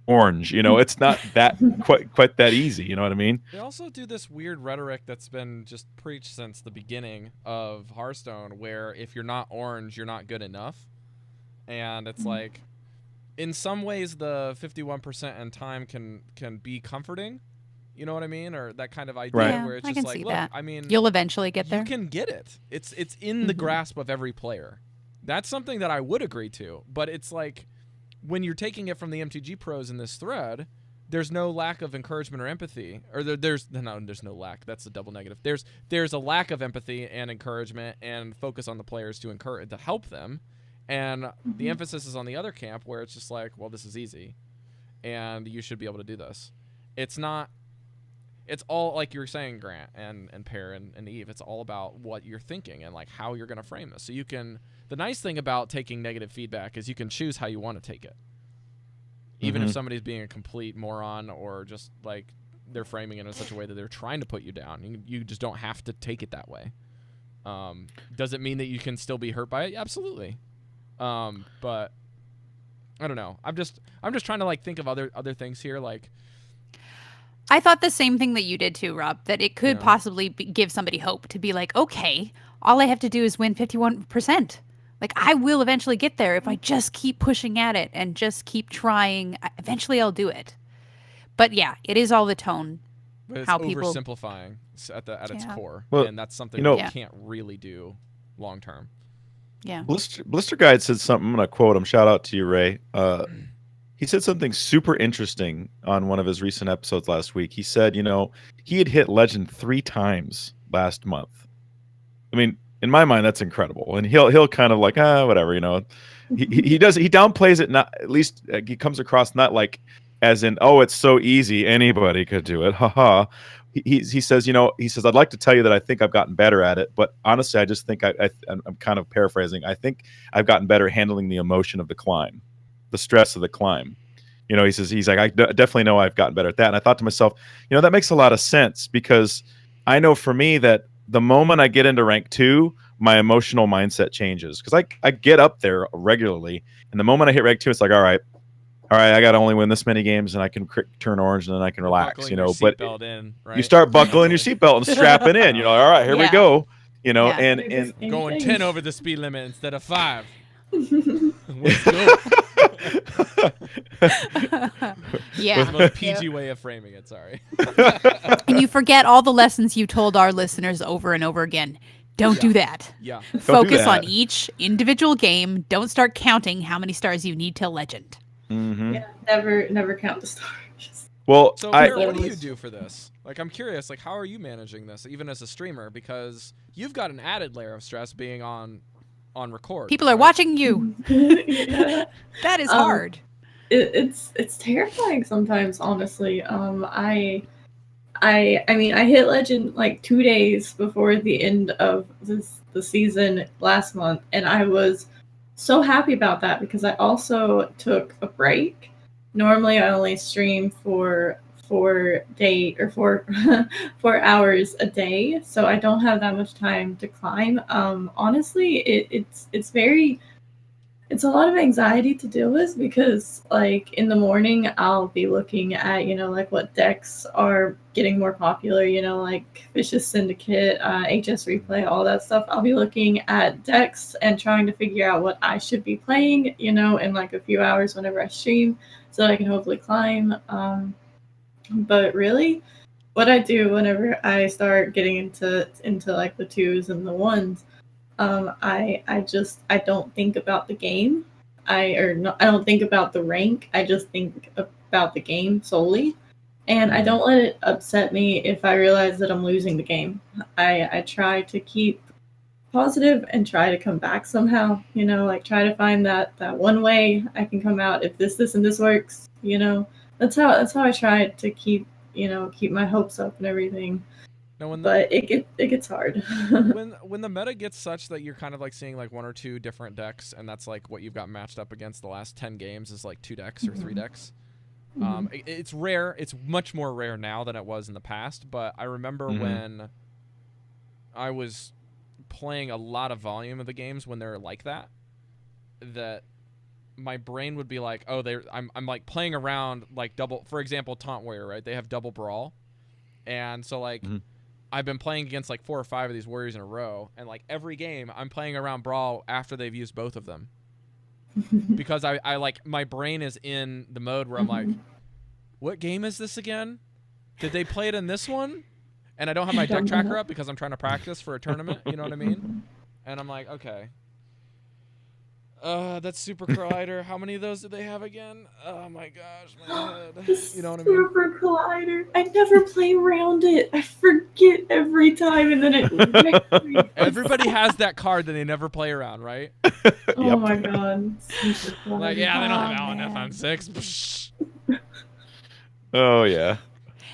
orange, you know, it's not that quite that easy, you know what I mean? They also do this weird rhetoric that's been just preached since the beginning of Hearthstone, where if you're not orange, you're not good enough. And it's like, in some ways the 51% and time can be comforting, you know what I mean, or that kind of idea, right. Yeah, where it's I just can like, see look, that. I mean, You'll eventually get there. you can get it. It's in the grasp of every player. That's something that I would agree to, but it's like when you're taking it from the MTG pros in this thread, there's no lack of encouragement or empathy, or there's no lack. That's a double negative. There's a lack of empathy and encouragement and focus on the players to help them, and the emphasis is on the other camp where it's just like, well, this is easy, and you should be able to do this. It's not. It's all like you're saying, Grant and Pear and Eve. It's all about what you're thinking and like how you're going to frame this. So you can. The nice thing about taking negative feedback is you can choose how you want to take it. Even if somebody's being a complete moron or just like they're framing it in such a way that they're trying to put you down, you just don't have to take it that way. Does it mean that you can still be hurt by it? Absolutely. But I don't know. I'm just trying to like think of other things here, like. I thought the same thing that you did too, Rob, that it could possibly give somebody hope to be like, okay, all I have to do is win 51%. Like, I will eventually get there if I just keep pushing at it and just keep trying. Eventually I'll do it. But yeah, it is all the tone. But it's how people oversimplifying at its core. Well, and that's something you know, you can't really do long term. Yeah. Blister Guide said something. I'm going to quote him. Shout out to you, Ray. He said something super interesting on one of his recent episodes last week. He said, you know, he had hit legend 3 times last month. I mean, in my mind, that's incredible. And he'll kind of like, whatever, you know. He downplays it. Not at least he comes across not like as in, oh, it's so easy, anybody could do it. Haha. He says, you know, I'd like to tell you that I think I've gotten better at it, but honestly, I just think I'm kind of paraphrasing. I think I've gotten better at handling the emotion of the climb. The stress of the climb. You know, he's like, I definitely know I've gotten better at that. And I thought to myself, you know, that makes a lot of sense because I know for me that the moment I get into rank 2, my emotional mindset changes because I get up there regularly. And the moment I hit rank 2, it's like, all right, I got to only win this many games and I can turn orange and then I can relax, you know, but you start buckling your seatbelt and strapping in, you know, all right, here we go, you know, and going 10 over the speed limit instead of 5. Let's go. Yeah. The most PG way of framing it. Sorry. And you forget all the lessons you told our listeners over and over again. Don't do that. Yeah. Focus that. on each individual game. Don't start counting how many stars you need till legend. Mm-hmm. Yeah, never count the stars. Well, So, I Pear, what do you do for this? Like, I'm curious. Like, how are you managing this, even as a streamer? Because you've got an added layer of stress being on record. People are right? watching you. Yeah. That is hard. It's terrifying sometimes, honestly. I mean, I hit legend like 2 days before the end of the season last month, and I was so happy about that because I also took a break. Normally, I only stream for 4 hours a day, so I don't have that much time to climb. Honestly, it's a lot of anxiety to deal with because, like, in the morning I'll be looking at, like what decks are getting more popular, like Vicious Syndicate, HS Replay, all that stuff. I'll be looking at decks and trying to figure out what I should be playing, in like a few hours whenever I stream, so that I can hopefully climb. But really, what I do whenever I start getting into like the twos and the ones, I don't think about the game. I don't think about the rank. I just think about the game solely, and I don't let it upset me if I realize that I'm losing the game. I try to keep positive and try to come back somehow. Like try to find that one way I can come out if this and this works. That's how I try to keep my hopes up and everything. No, But it gets hard. when the meta gets such that you're kind of like seeing like one or two different decks, and that's like what you've got matched up against the last 10 games is like 2 decks or 3 decks. It's rare. It's much more rare now than it was in the past. But I remember when I was playing a lot of volume of the games when they're like that my brain would be like, oh, I'm like playing around like double. For example, Taunt Warrior, right? They have double brawl, and so like. I've been playing against like 4 or 5 of these warriors in a row, and like every game I'm playing around brawl after they've used both of them. Because I like my brain is in the mode where I'm like, what game is this again? Did they play it in this one? And I don't have my deck tracker up because I'm trying to practice for a tournament, you know what I mean? And I'm like, okay. That's Super Collider. How many of those do they have again? Oh my gosh, my head. You know what I mean? Super Collider. I never play around it. I forget every time, and then it. Everybody has that card that they never play around, right? Oh my god. Super Collider. Like, yeah, they don't have Alan F on 6. Oh yeah.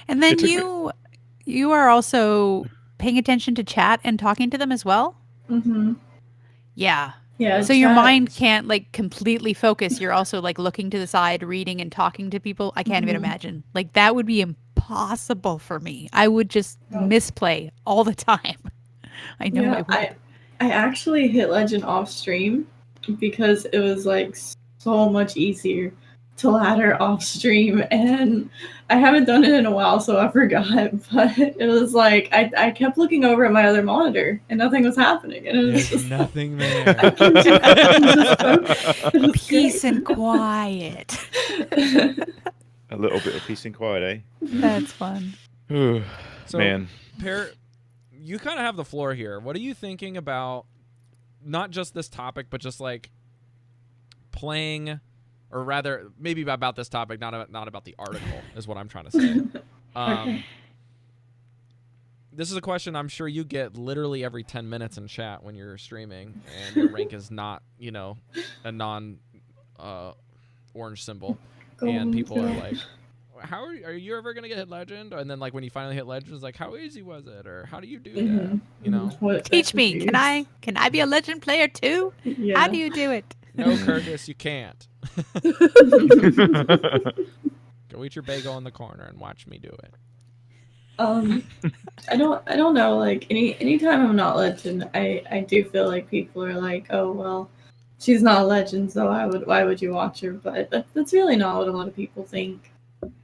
And then you are also paying attention to chat and talking to them as well? Mm-hmm. Yeah. Yeah. So your mind can't like completely focus. You're also like looking to the side, reading and talking to people. I can't even imagine. Like that would be impossible for me. I would just misplay all the time. I know I would. I actually hit legend off stream because it was like so much easier to ladder off stream, and I haven't done it in a while, so I forgot. But it was like I kept looking over at my other monitor, and nothing was happening, and it was just nothing there. I can just focus. It was Peace great. and quiet. A little bit of peace and quiet, eh? That's fun. So, Man. Pear, you kind of have the floor here. What are you thinking about not just this topic, but just like playing, or rather maybe about this topic, not about the article is what I'm trying to say. Okay. This is a question I'm sure you get literally every 10 minutes in chat when you're streaming and your rank is not, a non orange symbol. And people are like, how are you ever going to get hit legend? And then like when you finally hit legend, it's like, how easy was it? Or how do you do that? You know? What Teach me. decks Can I be a legend player too? Yeah. How do you do it? No, Curtis, you can't. Go eat your bagel in the corner and watch me do it. I don't know. Like anytime I'm not legend, I do feel like people are like, oh well, she's not a legend, so why would you watch her? But that's really not what a lot of people think.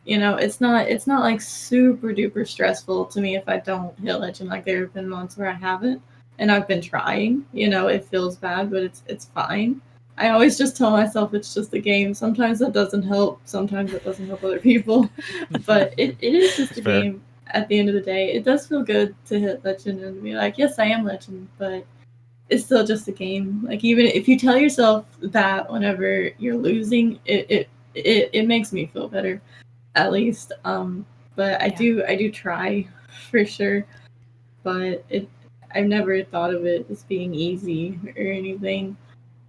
It's not like super duper stressful to me if I don't hit legend. Like there have been months where I haven't, and I've been trying. It feels bad, but it's fine. I always just tell myself it's just a game. Sometimes that doesn't help. Sometimes it doesn't help other people. But it is just That's a fair. game at the end of the day. It does feel good to hit legend and be like, yes, I am legend, but it's still just a game. Like, even if you tell yourself that whenever you're losing, it makes me feel better, at least. But I do try for sure. But I've never thought of it as being easy or anything.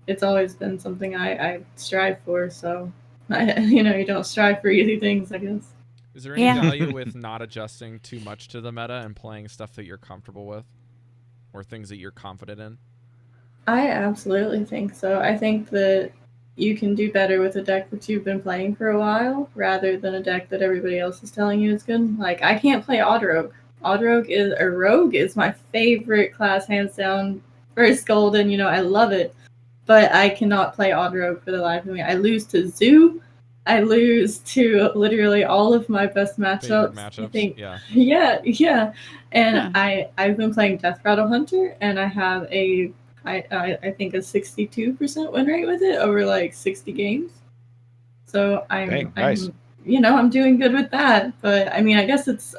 It's always been something I strive for. So, you don't strive for easy things, I guess. Is there any Yeah. value with not adjusting too much to the meta and playing stuff that you're comfortable with, or things that you're confident in? I absolutely think so. I think that you can do better with a deck that you've been playing for a while rather than a deck that everybody else is telling you is good. Like, I can't play Odd Rogue. Rogue is my favorite class, hands down. First Golden, I love it. But I cannot play Odd Rogue for the life of me. I lose to Zoo. I lose to literally all of my best Favorite matchups. I matchups? think. Yeah. Yeah. And Huh. I've been playing Death Rattle Hunter, and I have I think a 62% win rate with it over like 60 games. So Dang, nice. I'm doing good with that. But I mean, I guess it's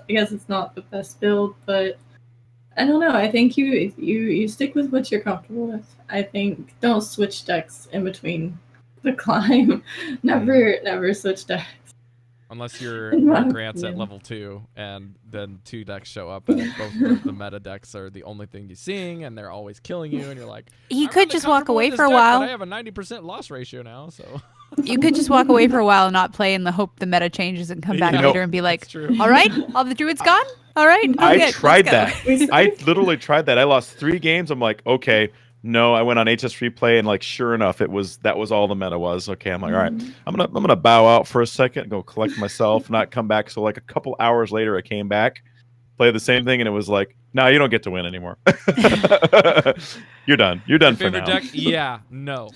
not the best build, but I don't know. I think you stick with what you're comfortable with. I think don't switch decks in between the climb. Never switch decks. Unless you're In my Grant's at opinion. level 2, and then 2 decks show up, and both the meta decks are the only thing you're seeing, and they're always killing you, and you're like, You I'm could really just walk comfortable with away this for a deck, while. but I have a 90% loss ratio now, so. You could just walk away for a while and not play in the hope the meta changes and come back Yeah, later and be like, that's true. all right, all the druids gone? All right, I'm I good. tried Let's go." that. I literally tried that. I lost 3 games. I'm like, okay, no. I went on HS replay, and like, sure enough, that was all the meta was. Okay, I'm like, all right, I'm gonna bow out for a second, go collect myself, not come back. So like a couple hours later, I came back, played the same thing, and it was like, no, you don't get to win anymore. You're done. You're done Your for favorite now. deck? Yeah, no.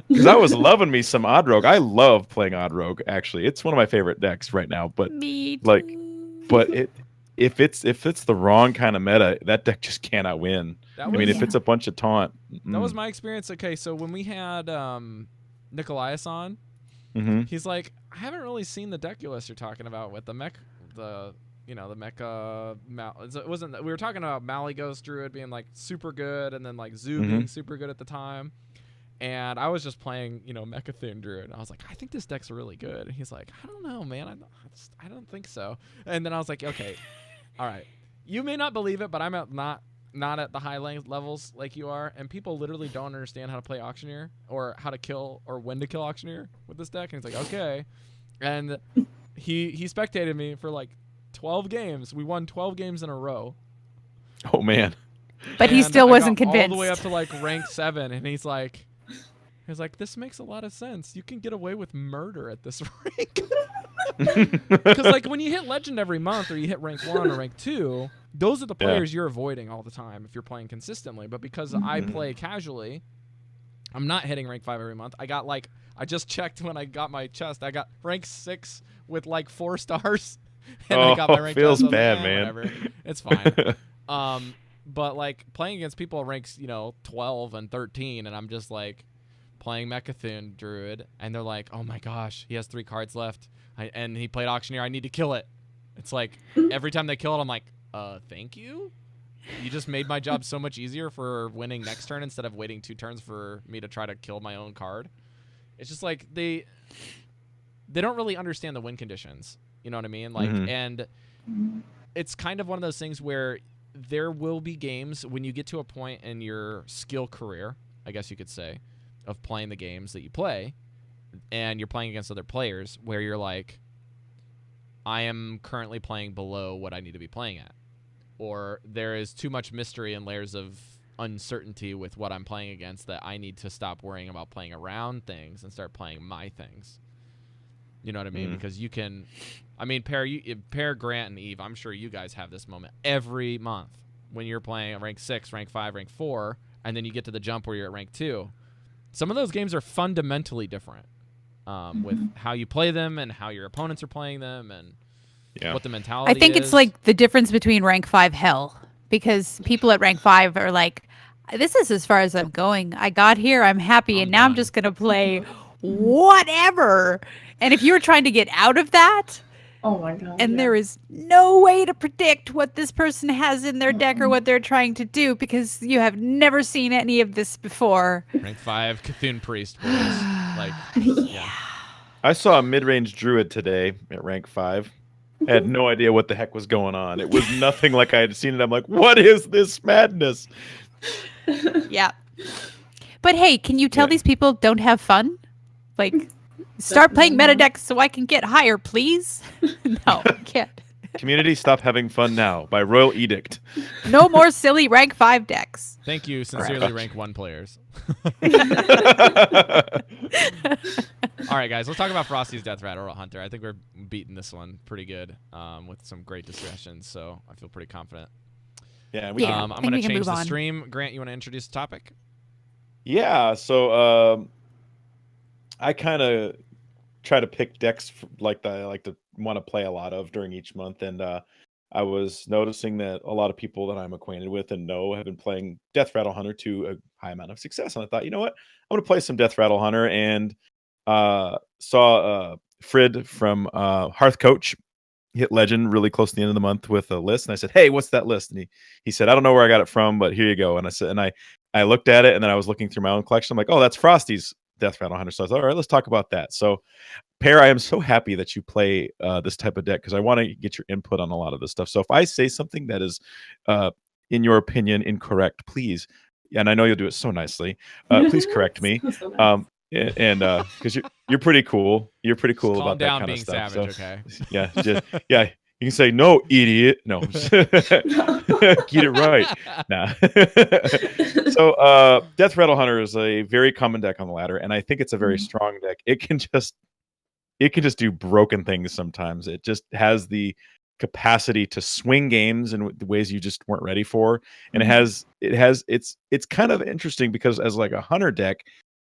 Because I was loving me some Odd Rogue. I love playing Odd Rogue. Actually, it's one of my favorite decks right now. But Me too. like, but if it's the wrong kind of meta, that deck just cannot win. That I mean, was- if it's a bunch of taunt, That was my experience. Okay, so when we had Nikolaias on, mm-hmm. he's like, I haven't really seen the deck list you're talking about with the mecha. It wasn't that we were talking about Malygos Druid being like super good, and then like Zoo being super good at the time. And I was just playing, Mechathune Druid. And I was like, I think this deck's really good. And he's like, I don't know, man. I don't think so. And then I was like, okay, all right. You may not believe it, but I'm not at the high levels like you are. And people literally don't understand how to play Auctioneer or how to kill or when to kill Auctioneer with this deck. And he's like, okay. And he spectated me for like 12 games. We won 12 games in a row. Oh man. But he And still I wasn't got convinced. all the way up to like rank 7, and he's like, this makes a lot of sense. You can get away with murder at this rank. Because like when you hit legend every month, or you hit rank 1 or rank 2, those are the players you're avoiding all the time if you're playing consistently. But because I play casually, I'm not hitting rank 5 every month. I just checked when I got my chest. I got rank 6 with like 4 stars. And I got my rank feels chest. I was like, bad, man. Whatever. It's fine. But like playing against people ranks 12 and 13, and I'm just like playing Mechathune Druid, and they're like, oh my gosh, he has 3 cards left, and he played Auctioneer. I need to kill it. It's like every time they kill it, I'm like, thank you. You just made my job so much easier for winning next turn instead of waiting 2 turns for me to try to kill my own card. It's just like they don't really understand the win conditions. You know what I mean? Like, and it's kind of one of those things where there will be games when you get to a point in your skill career, I guess you could say, of playing the games that you play, and you're playing against other players where you're like, I am currently playing below what I need to be playing at. Or there is too much mystery and layers of uncertainty with what I'm playing against that I need to stop worrying about playing around things and start playing my things. You know what I mean? Because you can... I mean, Pear, Grant, and Eve, I'm sure you guys have this moment every month when you're playing at rank 6, rank 5, rank 4, and then you get to the jump where you're at rank 2. Some of those games are fundamentally different with how you play them and how your opponents are playing them and what the mentality is. I think it's like the difference between rank 5 hell, because people at rank 5 are like, This is as far as I'm going. I got here, I'm happy, I'm and now I'm done. just going to play whatever. And if you're trying to get out of that, Oh my god. and yeah. there is no way to predict what this person has in their deck or what they're trying to do because you have never seen any of this before. Rank 5 Cthulhu Priest, boys. Like, yeah. I saw a mid-range druid today at rank 5. I had no idea what the heck was going on. It was nothing like I had seen it. I'm like, what is this madness? Yeah. But hey, can you tell Yeah. these people don't have fun? Like, start playing meta decks so I can get higher, please? No, I can't. Community, stop having fun now by royal edict. No more silly rank 5 decks. Thank you, sincerely, rank 1 players. All right, guys, let's talk about Frostee's Death Rattle Hunter. I think we're beating this one pretty good with some great discussions, so I feel pretty confident. Yeah, Yeah. I'm I think going we to can change move the on. stream. Grant, you want to introduce the topic? Yeah, so I kind of try to pick decks that I like to want to play a lot of during each month, and I was noticing that a lot of people that I'm acquainted with and know have been playing Death Rattle Hunter to a high amount of success, and I thought, you know what, I'm going to play some Death Rattle Hunter, and saw Frid from Hearth Coach hit legend really close to the end of the month with a list, and I said, hey, what's that list? And he said, I don't know where I got it from, but here you go. And I said, and I looked at it, and then I was looking through my own collection. I'm like, oh, that's Frostee's Death Rattle Hunter. So I thought, all right, let's talk about that. So Pear, I am so happy that you play this type of deck because I want to get your input on a lot of this stuff. So if I say something that is in your opinion incorrect, please, and I know you'll do it so nicely, please correct me. So nice. And because you're pretty cool. You're pretty cool Calm about that down kind being of stuff. savage, So, okay? yeah, yeah. You can say no, idiot. No, get it right. Nah. So, Death Rattle Hunter is a very common deck on the ladder, and I think it's a very strong deck. It can just do broken things sometimes. It just has the capacity to swing games in the ways you just weren't ready for, and it's kind of interesting because as like a hunter deck,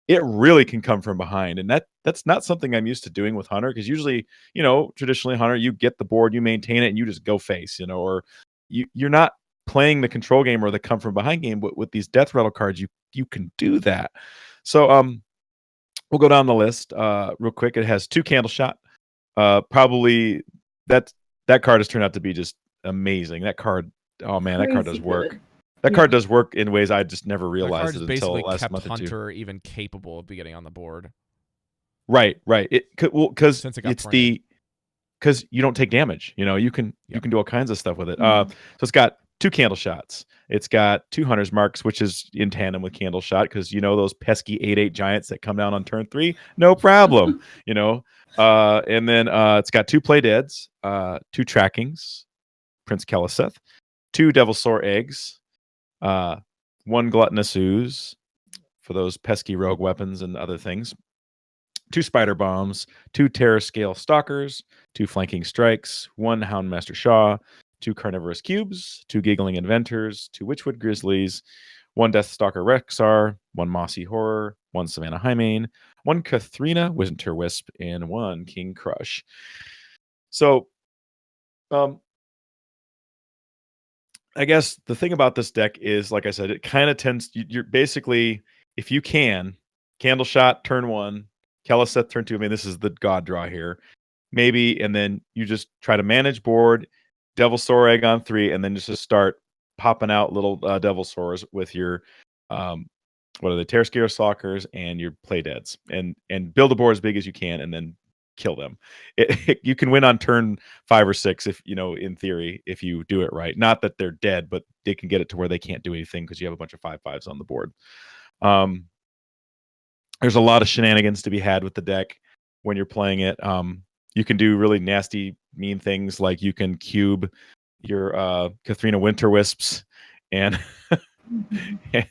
it really can come from behind, and that's not something I'm used to doing with hunter, because usually, traditionally hunter, you get the board, you maintain it, and you just go face, or you're not playing the control game or the come from behind game. But with these death rattle cards, you can do that. So we'll go down the list real quick. It has 2 Candle Shot. Probably that card has turned out to be just amazing. That card, oh man, that card does Crazy good. good. That card does work in ways I just never That card realized has it until basically last kept month or two. Hunter even capable of getting on the board. Right. Because Since it got it's printed. because you don't take damage. You can do all kinds of stuff with it. So it's got 2 Candle Shots. It's got 2 Hunter's Marks, which is in tandem with Candle Shot, because those pesky 8/8 giants that come down on turn 3, no problem. And then it's got 2 Play Deads, 2 Trackings, Prince Keliseth, 2 Devilsaur Eggs, 1 Gluttonous Ooze for those pesky rogue weapons and other things, 2 Spider Bombs, 2 Terror Scale Stalkers, 2 Flanking Strikes, 1 Houndmaster Shaw, 2 Carnivorous Cubes, 2 Giggling Inventors, 2 Witchwood Grizzlies, 1 Deathstalker Rexar, 1 Mossy Horror, 1 Savannah Highmane, 1 Kathrina Winter Wisp, and 1 King Crush. So, I guess the thing about this deck is, like I said, it kind of tends. You're basically, if you can, Candle Shot turn 1, Keliseth turn 2. I mean, this is the god draw here, maybe, and then you just try to manage board, Devilsaur Egg on 3, and then just start popping out little Devilsaurs with your what are the Terror Scare Stalkers and your Play Deads, and build a board as big as you can, and then kill them. You can win on turn 5 or 6 if in theory, if you do it right. Not that they're dead, but they can get it to where they can't do anything because you have a bunch of 5/5s on the board. There's a lot of shenanigans to be had with the deck when you're playing it. You can do really nasty, mean things, like you can cube your Kathrina Winter Wisps and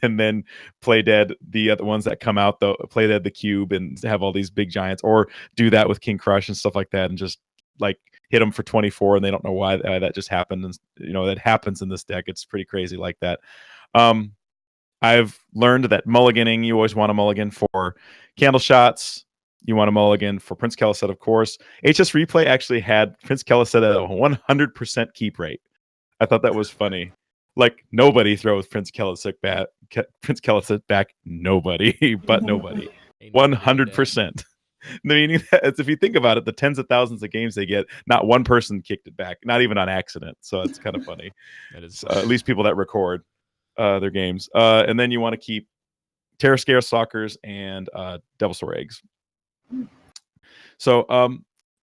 and then play dead the other ones that come out, though, play dead the cube and have all these big giants, or do that with King Crush and stuff like that, and just like hit them for 24, and they don't know why that just happened. And that happens in this deck. It's pretty crazy like that. I've learned that mulliganing, you always want a mulligan for Candle Shots. You want a mulligan for Prince Keliseth, of course. HS Replay actually had Prince Keliseth at a 100% keep rate. I thought that was funny. Like nobody throws Prince Kelisic back. Nobody, but nobody. Ain't nobody 100%. Meaning that if you think about it, the tens of thousands of games they get, not one person kicked it back, not even on accident. So it's kind of funny. That is At least people that record their games. And then you want to keep Terrascare Stalkers and Devilsaur Eggs. So,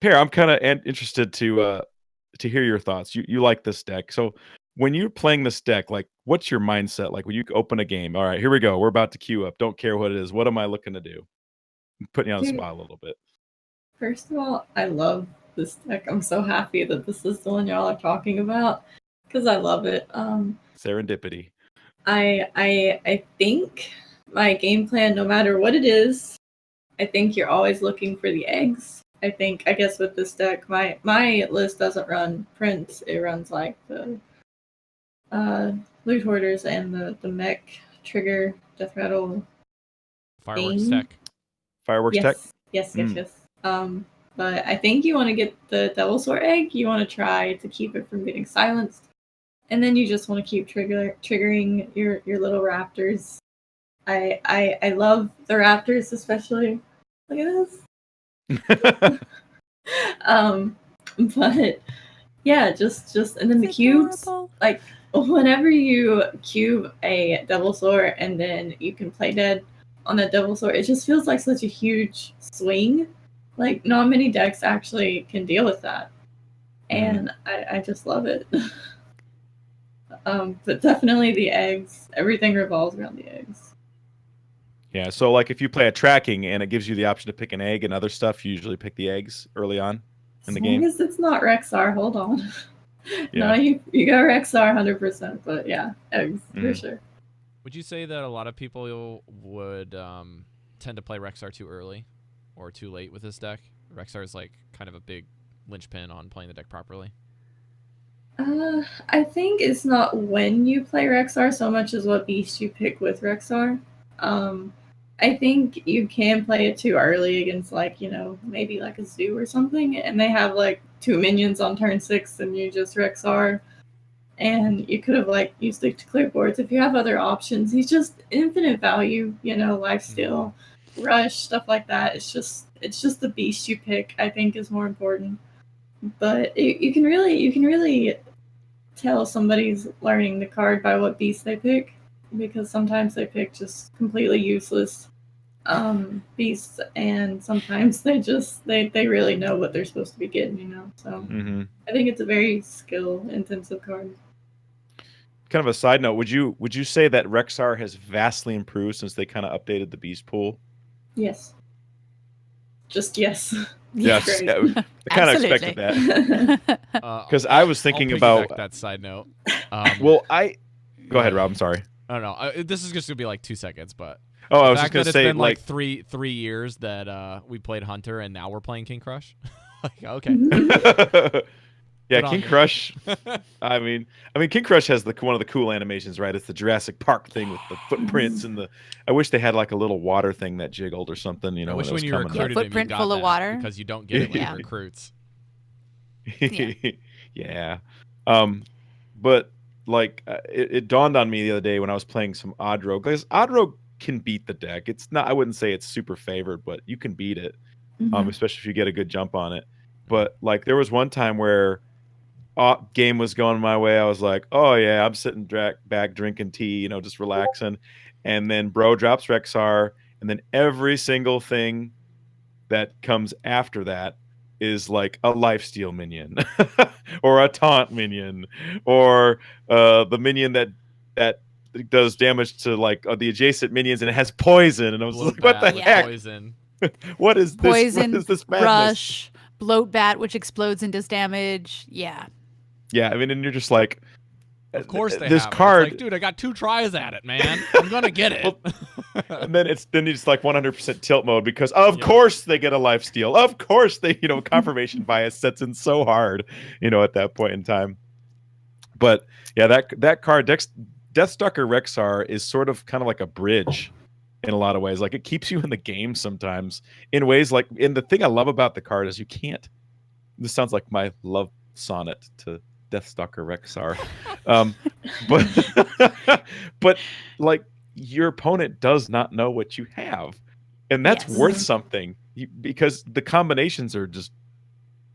Pear, I'm kind of interested to hear your thoughts. You like this deck. So when you're playing this deck, like, what's your mindset? Like, when you open a game, all right, here we go. We're about to queue up. Don't care what it is. What am I looking to do? I'm putting you on the spot a little bit. First of all, I love this deck. I'm so happy that this is the one y'all are talking about because I love it. Serendipity. I think my game plan, no matter what it is, I think you're always looking for the eggs. I guess with this deck, my list doesn't run Prince. It runs like the Loot Hoarders and the mech trigger death rattle Fireworks thing. tech. Fireworks tech? Yes. But I think you want to get the Devilsaur egg. You want to try to keep it from getting silenced. And then you just want to keep triggering your little raptors. I love the raptors especially. Look at this. But yeah, just and then the cubes. Adorable. Like whenever you cube a Devilsaur and then you can play dead on that Devilsaur, it just feels like such a huge swing. Like not many decks actually can deal with that. And I just love it. But definitely the eggs. Everything revolves around the eggs. Yeah, so like if you play a tracking and it gives you the option to pick an egg and other stuff, you usually pick the eggs early on in the game. As long as it's not Rexar, hold on. Yeah. No, you go Rexar 100%, but yeah, eggs for sure. Would you say that a lot of people would tend to play Rexar too early or too late with this deck? Rexar is like kind of a big linchpin on playing the deck properly. I think it's not when you play Rexar so much as what beast you pick with Rexar. I think you can play it too early against maybe like a zoo or something, and they have like 2 minions on turn 6 and you just Rexar, and you could have used it to clear boards. If you have other options, he's just infinite value, lifesteal, rush, stuff like that. It's just the beast you pick, I think, is more important. But you can really tell somebody's learning the card by what beast they pick, because sometimes they pick just completely useless beasts, and sometimes they really know what they're supposed to be getting, so I think it's a very skill intensive card. Kind of a side note, would you say that Rexar has vastly improved since they kind of updated the beast pool? Yes. Just yes. Yes, I kind of expected that. Because I was thinking about that side note. Well, go ahead, Rob. I'm sorry. I don't know. This is just gonna be like 2 seconds, but I was the just fact gonna that say it's been like three years that we played Hunter and now we're playing King Crush. Like, okay. Yeah, Good on King you. Crush. I mean, King Crush has one of the cool animations, right? It's the Jurassic Park thing with the footprints and the. I wish they had like a little water thing that jiggled or something. I wish when when it you was coming recruited up. him, you Footprint got full of that, water. because you don't get it when Yeah. you recruits. Yeah. But like it dawned on me the other day when I was playing some Odd Rogue, because Odd Rogue can beat the deck. It's not. I wouldn't say it's super favored, but you can beat it, especially if you get a good jump on it. But like there was one time where game was going my way. I was like, oh yeah, I'm sitting back drinking tea, just relaxing. And then bro drops Rexar, and then every single thing that comes after that is like a lifesteal minion or a taunt minion or the minion that does damage to like the adjacent minions, and it has poison. And I was like, what the heck? Poison. What is this? Poison, What is this madness? rush, bloat bat, which explodes and does damage. Yeah. Yeah, and you're just like, Of course they this have it. It's card, like, dude, I got 2 tries at it, man. I'm gonna get it. and then it's like 100% tilt mode, because of course they get a life steal. Of course they, confirmation bias sets in so hard, at that point in time. But yeah, that card, Deathstalker Rexar, is sort of kind of like a bridge in a lot of ways. Like it keeps you in the game sometimes in ways and the thing I love about the card is you can't. This sounds like my love sonnet to Deathstalker Rexar. But but like your opponent does not know what you have, and that's Yes. worth something because the combinations are just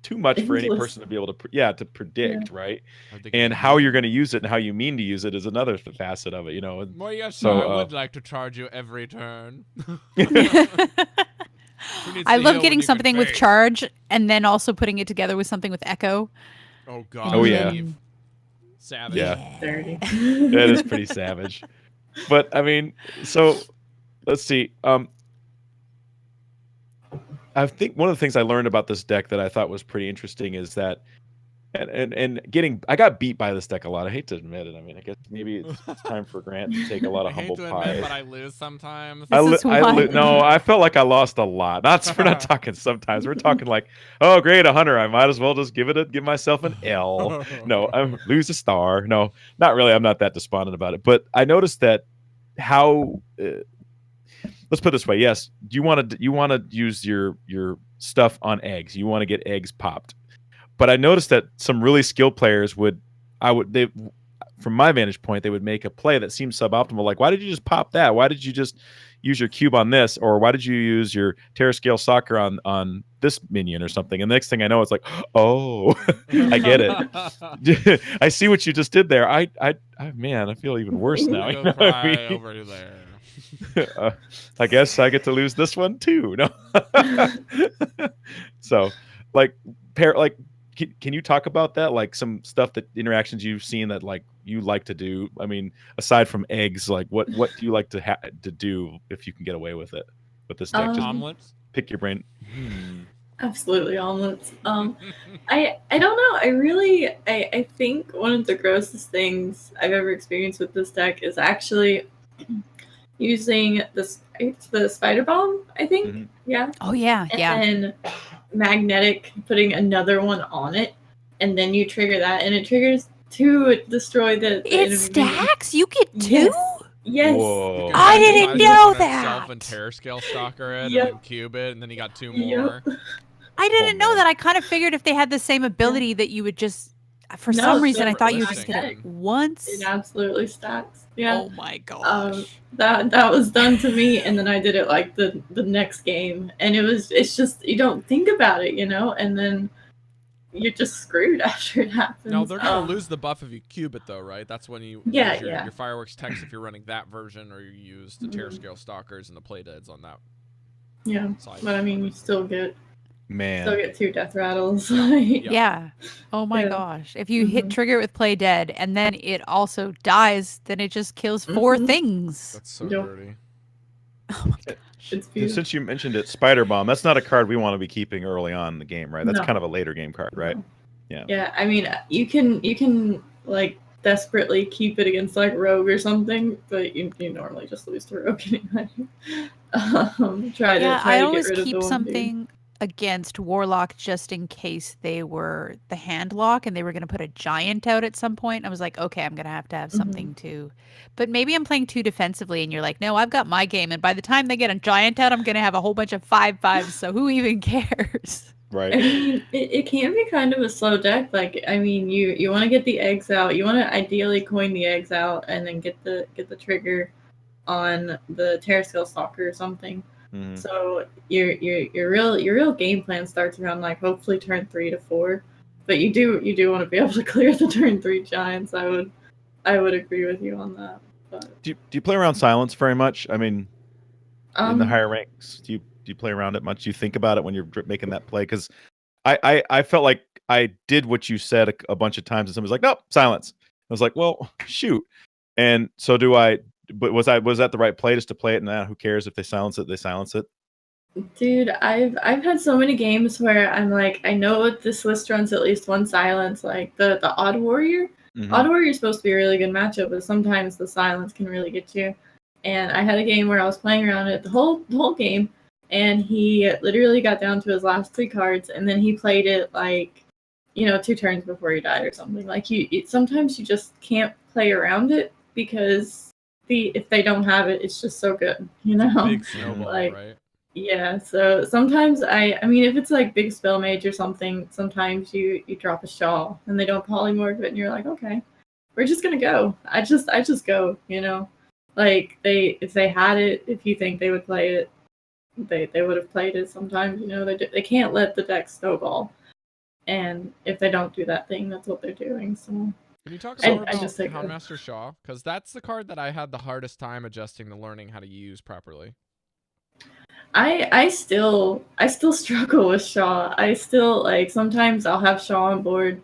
too much for any Endless. person to be able to to predict, right? Are they And gonna how use you're it? going to use it and how you mean to use it is another facet of it, you know. Well, yes, So, sir, I would like to charge you every turn. Who needs I to love heal when getting you can something with fake? charge and then also putting it together with something with echo. Oh god. Oh, yeah. Dave. Savage. Yeah. Dirty. That is pretty savage. But I mean, so let's see. I think one of the things I learned about this deck that I thought was pretty interesting is that, I got beat by this deck a lot. I hate to admit it. I mean, I guess maybe it's time for Grant to take a lot I of hate humble to pie. admit, but I lose sometimes. This is why. No, I felt like I lost a lot. We're not talking sometimes. We're talking like, oh, great, a hunter. I might as well just give myself an L. No, I lose a star. No, not really. I'm not that despondent about it. But I noticed that how. Let's put it this way. Yes, you want to use your stuff on eggs. You want to get eggs popped. But I noticed that some really skilled players from my vantage point, they would make a play that seemed suboptimal. Like, why did you just pop that? Why did you just use your cube on this? Or why did you use your Terra Scale Soccer on this minion or something? And the next thing I know, it's like, oh, I get it. I see what you just did there. Man, I feel even worse now. You Go know what I cry mean? over there. I guess I get to lose this one too. No. So, like, Pear, like, can you talk about that? Like some stuff interactions you've seen that like you like to do. I mean, aside from eggs, like what do you like to do if you can get away with it with this deck? Just Omelets? pick your brain. Absolutely omelets. I don't know. I think one of the grossest things I've ever experienced with this deck is actually using the spider bomb, I think. Mhm. Yeah. Oh yeah, yeah. And magnetic putting another one on it, and then you trigger that, and it triggers to destroy the It enemy. stacks. You get two. Yes. Yes. Whoa. You I can didn't size know your opponent's that. Self and Terror Scale Stalker it, Yep. and then cube it, and then you got two Yep. more. I didn't know man. that. I kind of figured if they had the same ability that you would just. For No, some reason, I separate thought you would just hit it listing. once. It absolutely stacks. Yeah. Oh my gosh. That was done to me, and then I did it like the next game, and it's just you don't think about it, you know, and then you're just screwed after it happens. No, they're gonna lose the buff if you cube it, though, right? That's when you Yeah, use yeah. your fireworks text if you're running that version, or you use the Terror Scale Stalkers and the Playdeads on that Yeah, side. but I mean, you still get Man. 2 death rattles. Yeah. Oh my Yeah. gosh. If you hit Mhm. trigger it with play dead and then it also dies, then it just kills 4 Mhm. things. That's so Yep. dirty. Oh my gosh. It's And beautiful. since you mentioned it, Spider Bomb, that's not a card we want to be keeping early on in the game, right? That's No. kind of a later game card, right? Yeah, I mean, you can like desperately keep it against like rogue or something, but you normally just lose to rogue anyway. Try Yeah, to I get always rid of the keep one dude. something against Warlock just in case they were the hand lock and they were going to put a giant out at some point. I was like, okay, I'm going to have something to. But maybe I'm playing too defensively and you're like, no, I've got my game. And by the time they get a giant out, I'm going to have a whole bunch of 5/5s. So who even cares? I Right. mean, it can be kind of a slow deck. Like, I mean, you want to get the eggs out. You want to ideally coin the eggs out and then get the trigger on the Terror Scale Stalker or something. Mhm. So your real game plan starts around like hopefully turn 3 to 4. But you do want to be able to clear the turn 3 giants. I would agree with you on that. But Do you play around silence very much? I mean, in the um, higher ranks, do you play around it much? Do you think about it when you're making that play? Because I felt like I did what you said a bunch of times, and somebody's like, "Nope, silence." I was like, "Well, shoot." And so do I. But was that the right play just to play it? And who cares if they silence it? They silence it. dude, I've had so many games where I'm like, I know this list runs at least one silence, like the Odd Warrior. Mhm. Odd Warrior is supposed to be a really good matchup, but sometimes the silence can really get you. And I had a game where I was playing around it the whole game, and he literally got down to his last 3 cards, and then he played it like, 2 turns before he died or something. Like sometimes you just can't play around it because if they don't have it, it's just so good, Big snowball, Like, right? Yeah, so sometimes I mean, if it's like big spell mage or something, sometimes you drop a shawl and they don't polymorph it, and you're like, okay, we're just gonna go. I just go, like if they had it, if you think they would play it, they would have played it. Sometimes, they can't let the deck snowball, and if they don't do that thing, that's what they're doing. So Can you talk I more about just say go. Houndmaster Shaw? Because that's the card that I had the hardest time adjusting to learning how to use properly. I still struggle with Shaw. I still sometimes I'll have Shaw on board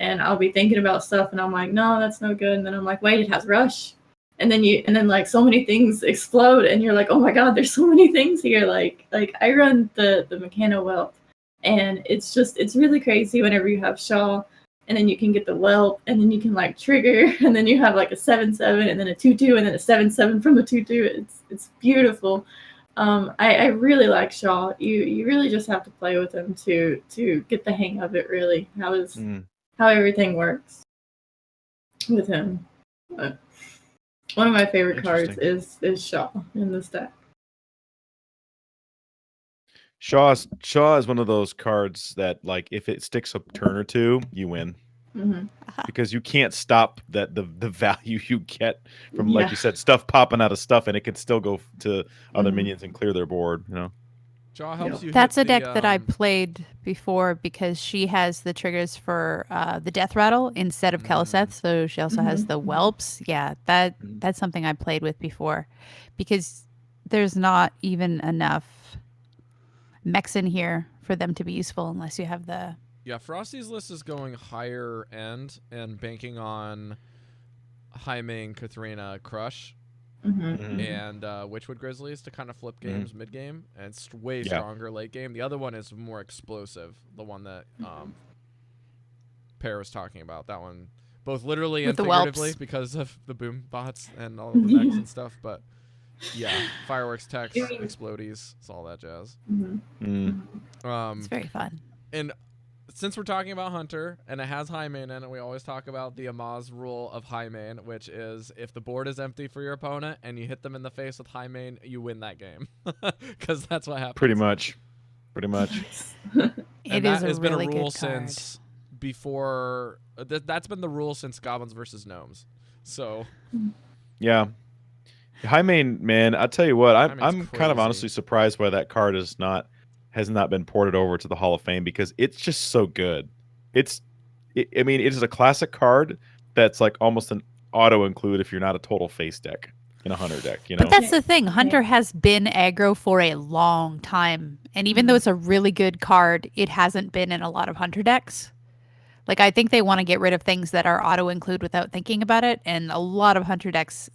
and I'll be thinking about stuff and I'm like, no, that's no good. And then I'm like, wait, it has rush. And then like so many things explode and you're like, oh my god, there's so many things here. Like I run the Mechano Whelp and it's really crazy whenever you have Shaw and then you can get the Whelp and then you can like trigger and then you have like a 7/7 and then a 2/2 and then a 7/7 from a 2/2. It's beautiful. I really like Shaw. You really just have to play with him to get the hang of it. Really, how everything works with him. But one of my favorite cards is Shaw in this deck. Shaw is one of those cards that, like, if it sticks a turn or two, you win. Mm-hmm. Because you can't stop the value you get from, like you said, stuff popping out of stuff, and it can still go to other minions and clear their board. Shaw helps you. That's hit a deck that I played before because she has the triggers for the Death Rattle instead of Keliseth, so she also has the Whelps. Yeah, that's something I played with before because there's not even enough mechs in here for them to be useful unless you have the... Yeah, Frostee's list is going higher end and banking on Jaime and Katharina Crush and Witchwood Grizzlies to kind of flip games mid-game, and it's way stronger late game. The other one is more explosive, the one that Pear was talking about. That one, both literally and figuratively because of the boom bots and all of the mechs and stuff, but yeah, fireworks, text, explodies, it's all that jazz. It's very fun. And since we're talking about Hunter and it has high main in it, we always talk about the Amaz rule of high main, which is if the board is empty for your opponent and you hit them in the face with high main, you win that game. Because that's what happens. Pretty much. It is a really good card. Since before... that's been the rule since Goblins versus Gnomes. So... Yeah. High main, man, I'll tell you what, I'm kind of crazy. honestly surprised why that card has not been ported over to the Hall of Fame because it's just so good. I mean, it is a classic card that's like almost an auto include if you're not a total face deck in a Hunter deck, But that's the thing. Hunter has been aggro for a long time. And even though it's a really good card, it hasn't been in a lot of Hunter decks. Like, I think they want to get rid of things that are auto include without thinking about it. And a lot of Hunter decks,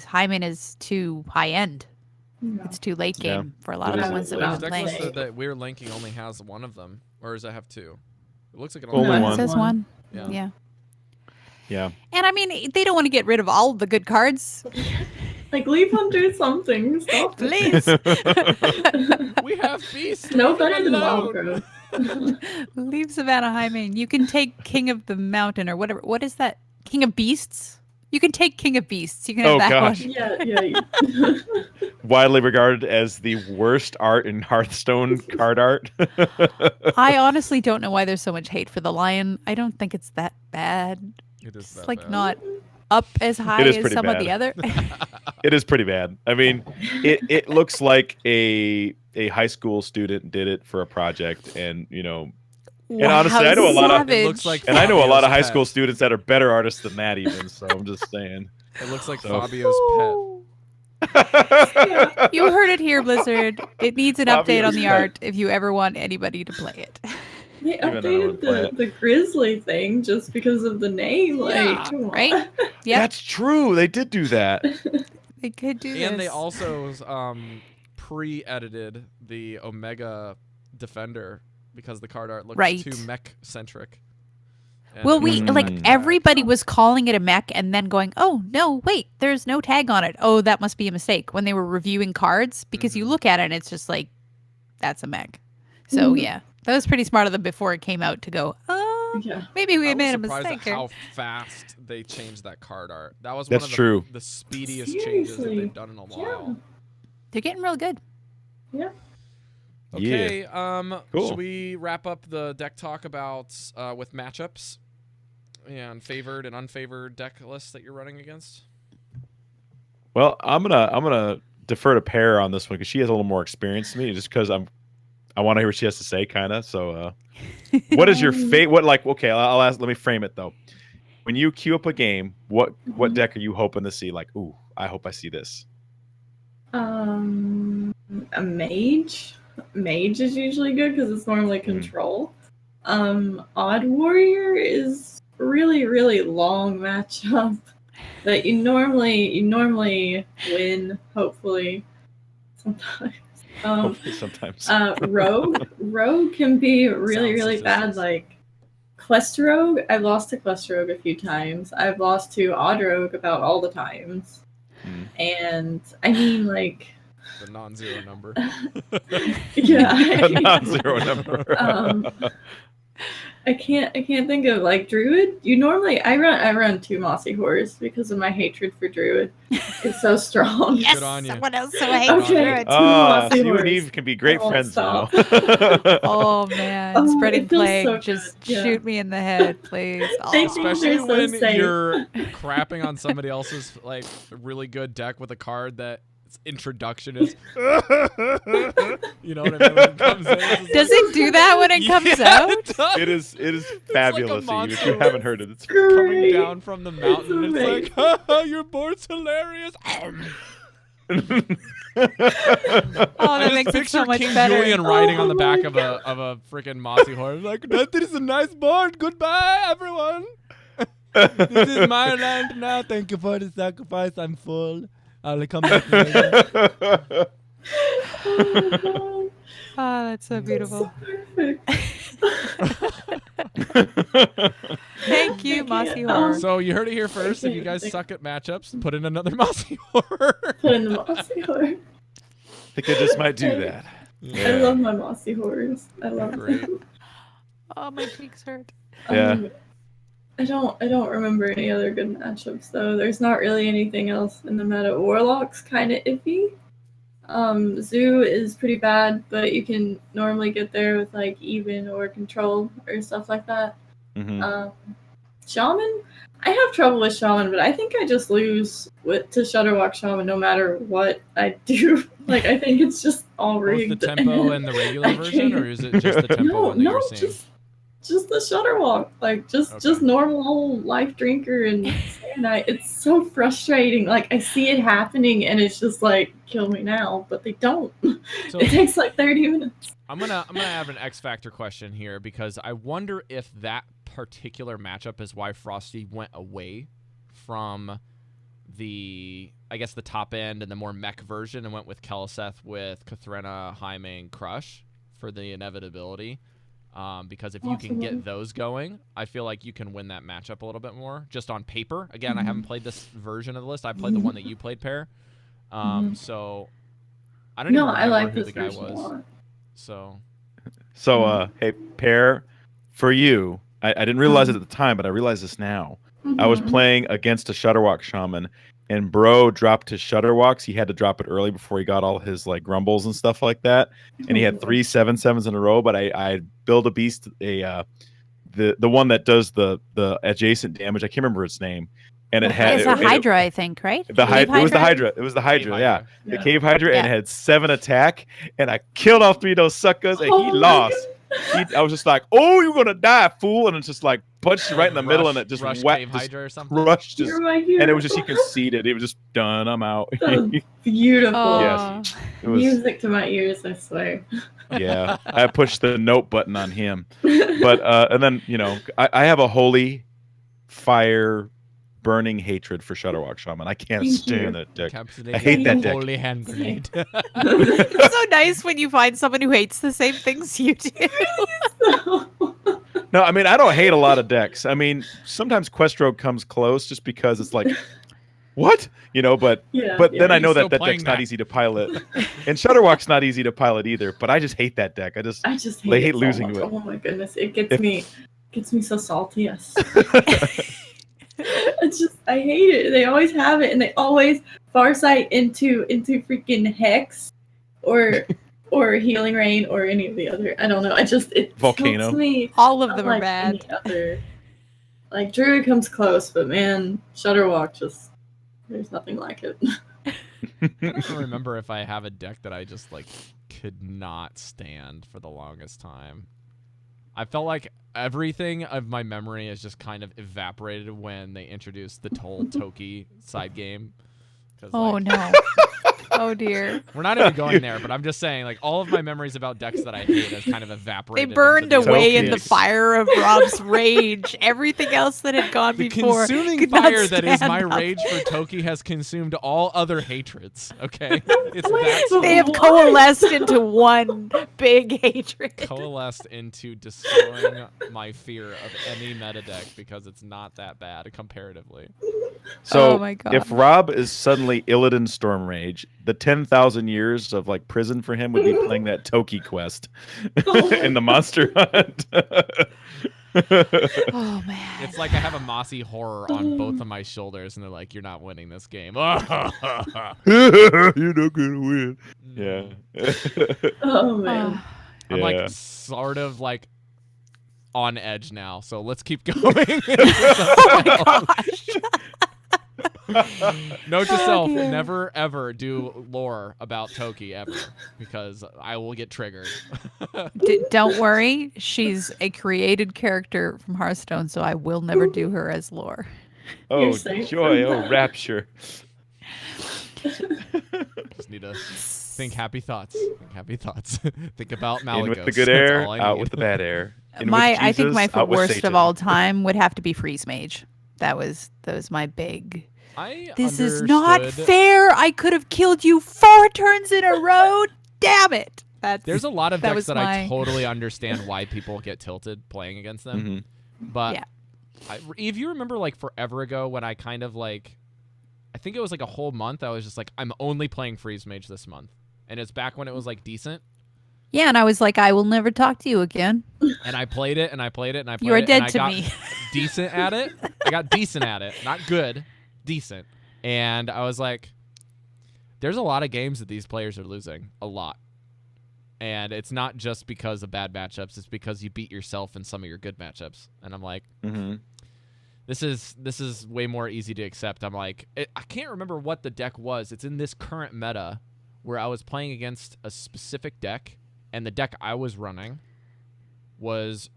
Hyman is too high end. It's too late game for a lot of the ones that we've been playing. Deck list that we're linking only has one of them, or does it have two? It looks like it Only has one. It says one. Yeah. And I mean, they don't want to get rid of all the good cards. Like, leave Hunter something. Stop Please. We have Beast. No better than Wild Growth. Leave Savannah Hyman. You can take King of the Mountain or whatever. What is that? King of Beasts? You can take King of Beasts. You can have that gosh. one. Yeah. Widely regarded as the worst art in Hearthstone card art. I honestly don't know why there's so much hate for the lion. I don't think it's that bad. It is It's that like bad. not up as high It is as pretty some of bad. the other. It is pretty bad. I mean, it looks like a high school student did it for a project, and and honestly, I know a lot of It looks like and I know a lot of high Fabio's school pet. students that are better artists than that, even. So I'm just saying. It looks like So- Fabio's You heard it here, Blizzard. It needs an update on Fabio's the pet. art if you ever want anybody to play it. They Even though I would play updated it. the Grizzly thing just because of the name. Like, come on. Right? Yep. That's true. They did do that. They could do pet. this. And they also pre-edited the Omega Defender because the card art looks Right. too mech-centric. And Well, it we wasn't like that bad. everybody was calling it a mech and then going, "Oh no, wait, there's no tag on it. Oh, that must be a mistake." When they were reviewing cards, because you look at it and it's just like, that's a mech. So yeah, that was pretty smart of them before it came out to go, "Oh, Yeah. maybe we I made a was surprised mistake at here." how fast they changed that card art. That was That's one of true. the speediest changes that Seriously. they've done in a while. They're getting real good. Yeah. Okay. Cool. Should we wrap up the deck talk about with matchups and favored and unfavored deck lists that you're running against? Well, I'm gonna defer to Pear on this one because she has a little more experience than me. Just because I want to hear what she has to say, kind of. So, what is your fate? What like? Okay, I'll ask. Let me frame it though. When you queue up a game, what deck are you hoping to see? Like, ooh, I hope I see this. A mage. Mage is usually good because it's normally control. Odd Warrior is really, really long matchup that you normally win, hopefully. Sometimes. Hopefully sometimes. Rogue can be really, Sounds really bad. suspicious. Like Quest Rogue, I've lost to Quest Rogue a few times. I've lost to Odd Rogue about all the times. And I mean, like, The non-zero number. yeah, A non-zero number. I can't think of like Druid. I run 2 Mossy Horrors because of my hatred for Druid. It's so strong. Yes, Good on you. someone else who hates Okay. Druid. So Mossy you and Horse. Eve can be great I won't friends now. stop. Oh man, Oh, spreading it feels plague. so Just good, yeah. shoot me in the head, please. Thank Oh. you. Especially They're so when safe. you're crapping on somebody else's like really good deck with a card that its introduction is. You know what I mean? When it comes in, it's just Does like, it do that when it comes Yeah, out? it does. It is like a fabulous. Eve. If monster. you haven't heard it, it's Coming Great. down from the mountain, it's like, haha, your board's hilarious. Oh, I that just makes it picture so much King better. Julian riding Oh on the my back of a freaking mossy horse, like that is a nice board. Goodbye, everyone. This is my land now. Thank you for the sacrifice. I'm full. I'll come back later. Oh, Oh, that's so beautiful. perfect. Thank you, I Mossy can't. Horror. So you heard it here first. If you guys suck at matchups, put in another mossy horror. Put in the Mossy Horror. I think I just might do that. I love my Mossy Horrors. I love Great. them. Oh, my cheeks hurt. Yeah. I don't remember any other good matchups though. There's not really anything else in the meta. Warlock's kind of iffy. Zoo is pretty bad, but you can normally get there with like even or control or stuff like that. Shaman, I have trouble with Shaman, but I think I just lose to Shutterwalk Shaman no matter what I do. Like I think it's just all Both rigged. the tempo and the regular I version, or is it just the tempo no, one that no, you're seeing? just the Shutterwalk, like just Okay. normal old Life Drinker and Sayanite. It's so frustrating. Like I see it happening, and it's just like kill me now, but they don't. So It takes like 30 minutes. I'm gonna have an X Factor question here because I wonder if that particular matchup is why Frostee went away from the top end and the more mech version and went with Keliseth with Kathrena, Jaime, and Crush for the inevitability. Because if you can get those going, I feel like you can win that matchup a little bit more just on paper. Again, I haven't played this version of the list. I played the one that you played, Pear. So I don't even No, I remember like who this the guy version a was. lot. So Hey, Pear, for you, I didn't realize it at the time, but I realize this now. I was playing against a Shutterwalk Shaman, and bro dropped his Shutterwalks. He had to drop it early before he got all his like grumbles and stuff like that. And he had 3 7/7s in a row. But I built a beast, the one that does the adjacent damage. I can't remember its name. And it had It's a Hydra, I think, right? It was the Hydra. It was the Cave Hydra. Yeah, Hydra. the Cave Hydra, and Yeah. it had 7 attack. And I killed all 3 of those suckers, and Oh he my lost. I was just like, "Oh, you're gonna die, fool!" And it's just like punched you right in the middle, and it just Rush whacked, Cave just Hydra or something. crushed, just, You're my hero. and it was just he conceded. It was just done. I'm out. That was beautiful. Oh, Yes. It was, Music to my ears, I swear. yeah. I pushed the note button on him, but and then I have a holy fire, burning hatred for Shutterwalk Shaman. I can't Thank stand you. that deck. Encapsulated I hate in that a deck. Holy hand grenade. it's so nice when you find someone who hates the same things you do. No, I mean, I don't hate a lot of decks. I mean, sometimes Quest Rogue comes close just because it's like, what? But Yeah, but yeah. then I know Still that playing deck's not that. easy to pilot. And Shutterwalk's not easy to pilot either, but I just hate that deck. I just I just They hate, hate it so losing much. to it. Oh my goodness, it gets If- me so salty. Yes. It's just I hate it. They always have it, and they always farsight into freaking Hex or or Healing Rain or any of the other. I don't know. It Volcano. tilts me All of them are unlike bad. any other. Like Druid comes close, but man, Shudderwalk just there's nothing like it. I don't remember if I have a deck that I just like could not stand for the longest time. I felt like everything of my memory is just kind of evaporated when they introduced the Toki side game. Oh Like, no. Oh dear. we're not even going there, but I'm just saying, like, all of my memories about decks that I hate has kind of They evaporated. burned into the away in the Toki's. fire of Rob's rage. Everything else that had gone The before consuming could not fire that is stand my up. rage for Toki has consumed all other hatreds. Okay, it's that They have What? coalesced into one big hatred. coalesced into destroying my fear of any meta deck because it's not that bad comparatively. So Oh my God. if Rob is suddenly Illidan Storm Rage, the 10,000 years of like prison for him would be playing that Toki quest in the Monster Hunt. Oh man. It's like I have a mossy horror on both of my shoulders, and they're like, "You're not winning this game." Mm. You're not gonna win. Yeah. Oh man. I'm Yeah. like sort of like on edge now, so let's keep going. Oh my gosh. Note to Oh, self: dear. never ever do lore about Toki ever, because I will get triggered. Don't worry. She's a created character from Hearthstone, so I will never do her as lore. Oh, You're safe joy. from Oh, that. rapture. Just need to think happy thoughts. Think happy thoughts. Think about Malagos. In with the good That's air, all I out need. with the bad air. In I with think Jesus, my out with worst Satan. of all time would have to be Freeze Mage. That was my big. I This is not understood- fair. I could have killed you 4 turns in a row. Damn it. There's a lot of That decks was that I my- totally understand why people get tilted playing against them. Mhm. But Yeah. If you remember, like forever ago, when I kind of like, I think it was like a whole month, I was just like, I'm only playing Freeze Mage this month, and it's back when it was like decent. Yeah, and I was like, I will never talk to you again. And I played it, and I played it, and I played You are it, and dead I to got me. decent at it. I got decent at it, not good, decent. And I was like, there's a lot of games that these players are losing, a lot. And it's not just because of bad matchups; it's because you beat yourself in some of your good matchups. And I'm like, Mhm. this is way more easy to accept. I'm like, I can't remember what the deck was. It's in this current meta where I was playing against a specific deck, and the deck I was running was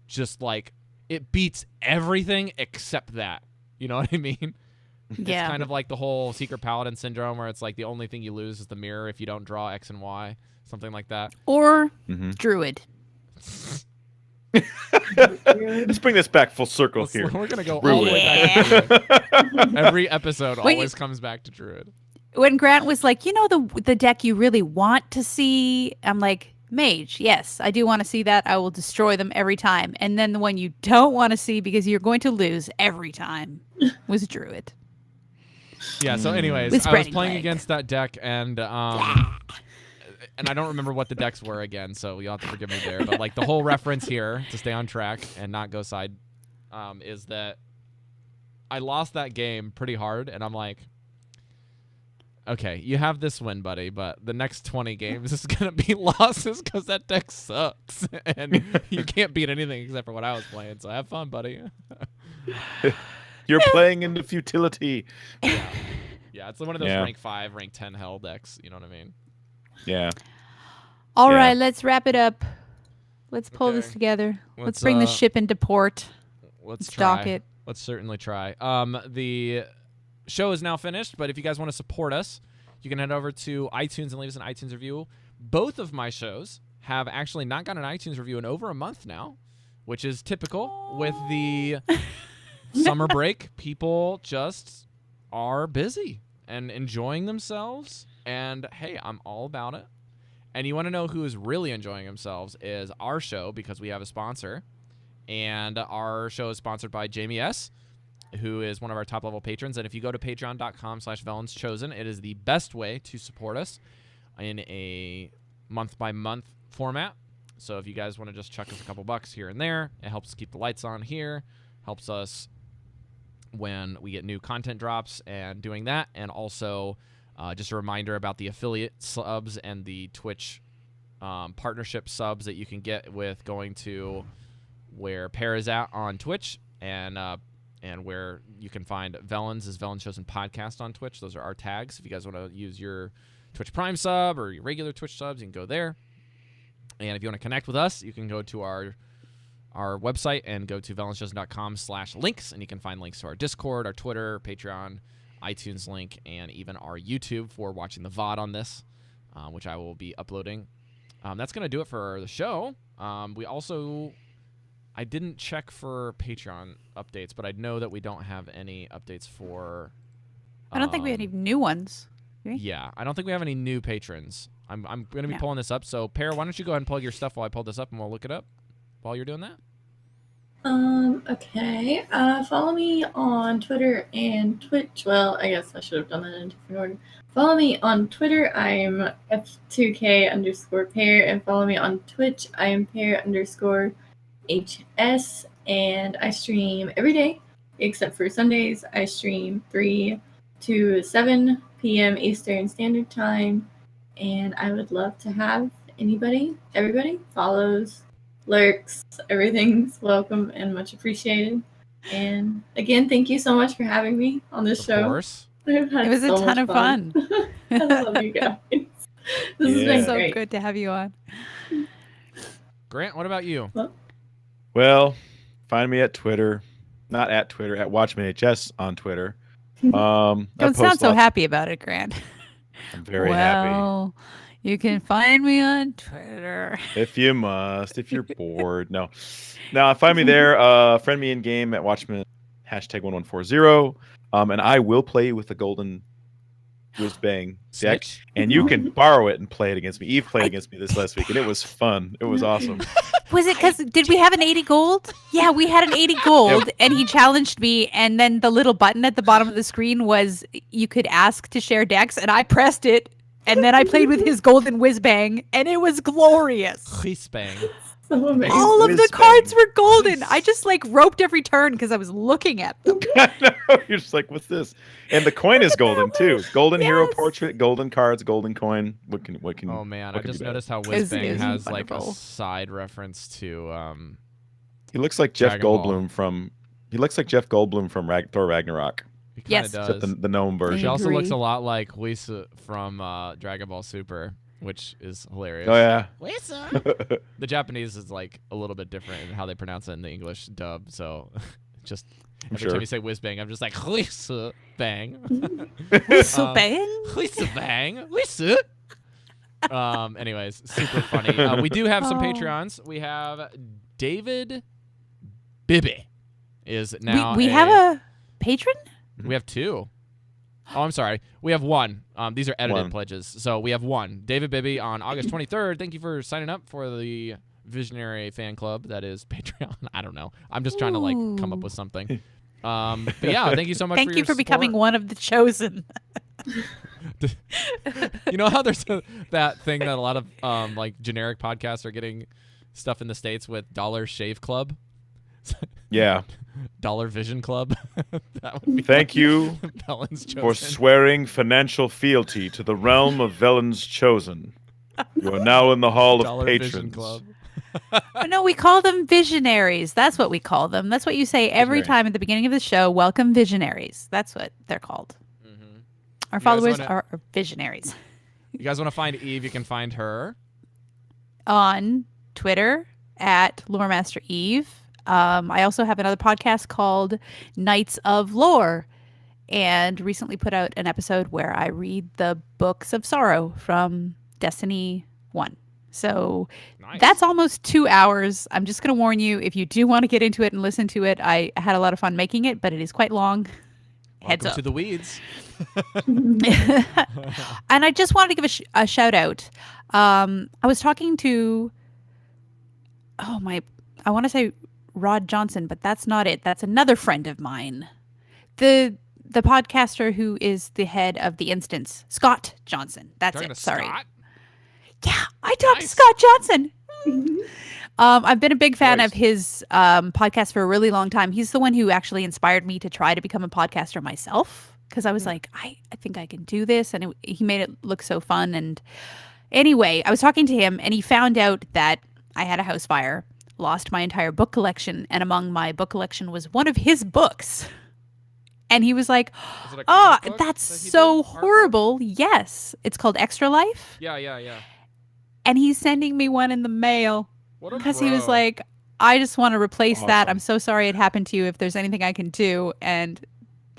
just like, it beats everything except that. You know what I mean? Yeah. It's kind of like the whole Secret Paladin syndrome, where it's like the only thing you lose is the mirror if you don't draw X and Y, something like that. Or Mhm. Druid. Let's bring this back full circle here. We're gonna go all the way back to Druid. Every episode Wait. always comes back to Druid. When Grant was like, the deck you really want to see, I'm like, Mage. Yes, I do want to see that. I will destroy them every time. And then the one you don't want to see because you're going to lose every time was Druid. Yeah, so anyways, With I was spreading playing leg. against that deck, and and I don't remember what the decks were again, so you'll have to forgive me there. But like the whole reference here, to stay on track and not go side, is that I lost that game pretty hard, and I'm like, okay, you have this win, buddy, but the next 20 games is gonna be losses because that deck sucks, and you can't beat anything except for what I was playing. So have fun, buddy. You're playing into futility. Yeah, it's one of those Yeah. rank 5, rank 10 hell decks. You know what I mean? Yeah. All Yeah. right, let's wrap it up. Let's pull this Okay. together. Let's Let's, bring the uh, ship into port. Let's Stock try. it. Let's certainly try. The show is now finished, but if you guys want to support us, you can head over to iTunes and leave us an iTunes review. Both of my shows have actually not gotten an iTunes review in over a month now, which is typical with the summer break. People just are busy and enjoying themselves, and hey, I'm all about it. And you want to know who is really enjoying themselves is our show, because we have a sponsor. And our show is sponsored by Jamie S., who is one of our top-level patrons. And if you go to patreon.com/VelensChosen, it is the best way to support us in a month-by-month format. So if you guys want to just chuck us a couple bucks here and there, it helps us keep the lights on here, helps us when we get new content drops and doing that. And also just a reminder about the affiliate subs and the Twitch partnership subs that you can get with going to where Pear is at on Twitch and where you can find Velen's is Velen's Chosen Podcast on Twitch. Those are our tags. If you guys want to use your Twitch Prime sub or your regular Twitch subs, you can go there. And if you want to connect with us, you can go to our website and go to velenschosen.com/links, and you can find links to our Discord, our Twitter, Patreon, iTunes link, and even our YouTube for watching the VOD on this, which I will be uploading. That's going to do it for the show. I didn't check for Patreon updates, but I know that we don't have any updates for... I don't think we have any new ones. Do we? Yeah, I don't think we have any new patrons. I'm going to be pulling this up. So, Pear, why don't you go ahead and plug your stuff while I pull this up, and we'll look it up while you're doing that? Okay. Follow me on Twitter and Twitch. Well, I guess I should have done that in a different order. Follow me on Twitter. I'm F2K_Pear, and follow me on Twitch. I am Pear_HS, and I stream every day except for Sundays. I stream 3 to 7 p.m. Eastern Standard Time, and I would love to have everybody follows, lurks, everything's welcome and much appreciated. And again, thank you so much for having me on this show. Of course. It was a ton of fun. I love you guys. This has been so great. good to have you on. Grant, what about you? Well, find me at Twitter, not at Twitter, at WatchmanHS on Twitter. Don't sound so happy about it, Grant. I'm very happy. Well, you can find me on Twitter. If you must, if you're bored. No, find me there. Friend me in game at Watchman #1140. And I will play with the golden whiz bang deck, and you can borrow it and play it against me. Eve played against me this last week, and it was fun. It was awesome. Was it because did we have an 80 gold? Yeah, we had an 80 gold, and he challenged me. And then the little button at the bottom of the screen was you could ask to share decks, and I pressed it. And then I played with his golden whiz bang, and it was glorious. Whiz bang. So amazing. All of the cards were golden. I just roped every turn because I was looking at them. I know. You're just like, what's this? And the coin is golden too. Golden hero portrait, golden cards, golden coin. What can? Oh man, I can just be better? noticed how Whizbang has wonderful. like a side reference to. He looks like Jeff Dragon Ball. Goldblum from. He looks like Jeff Goldblum from Thor Ragnarok. He kinda Yes. does. Except the gnome version. She also agree. looks a lot like Whis from Dragon Ball Super, which is hilarious. Oh yeah. The Japanese is like a little bit different in how they pronounce it in the English dub. So, just every sure. time you say whiz bang, I'm just like whiz bang, So bang. whiz bang, whiz. Anyways, super funny. We do have some Patreons. We have David Bibby is now. We have a patron? We have 2. Oh, I'm sorry. We have 1. These are edited One. pledges. So we have 1. David Bibby on August 23rd. Thank you for signing up for the Visionary fan club that is Patreon. I don't know. I'm just trying to like come up with something. But yeah, thank you so much. Thank for you your for becoming support. one of the chosen. You know how there's that thing that a lot of like generic podcasts are getting stuff in the States with Dollar Shave Club? Yeah. Dollar Vision Club. That would be Thank you Velen's Chosen. for swearing financial fealty to the realm of Velen's Chosen. You are now in the Hall of Dollar Vision Patrons. Club. Oh, no, we call them visionaries. That's what we call them. That's what you say every Visionary. time at the beginning of the show. Welcome, visionaries. That's what they're called. Mm-hmm. Our guys followers wanna- are visionaries. You guys want to find Eve? You can find her. On Twitter at Loremaster Eve. I also have another podcast called Knights of Lore, and recently put out an episode where I read the books of sorrow from Destiny 1. So Nice. that's almost 2 hours. I'm just going to warn you, if you do want to get into it and listen to it, I had a lot of fun making it, but it is quite long. Heads Welcome up. to the weeds. And I just wanted to give a shout out. I was talking to, I want to say Rod Johnson, but that's not it. That's another friend of mine. The podcaster who is the head of The Instance, Scott Johnson. That's Talking it. to Sorry. Scott? Yeah, I talked to Nice. Scott Johnson. I've been a big fan Nice. of his podcast for a really long time. He's the one who actually inspired me to try to become a podcaster myself, because I was like, I think I can do this, and he made it look so fun, and Anyway, I was talking to him, and he found out that I had a house fire, lost my entire book collection, and among my book collection was one of his books. And he was like, Is it a "Oh, comic book that's that he so did? Artwork? horrible." Yes, it's called Extra Life, Yeah. and he's sending me one in the mail What a because he was bro. like, "I just want to replace that. Awesome. I'm so sorry it happened to you. If there's anything I can do," and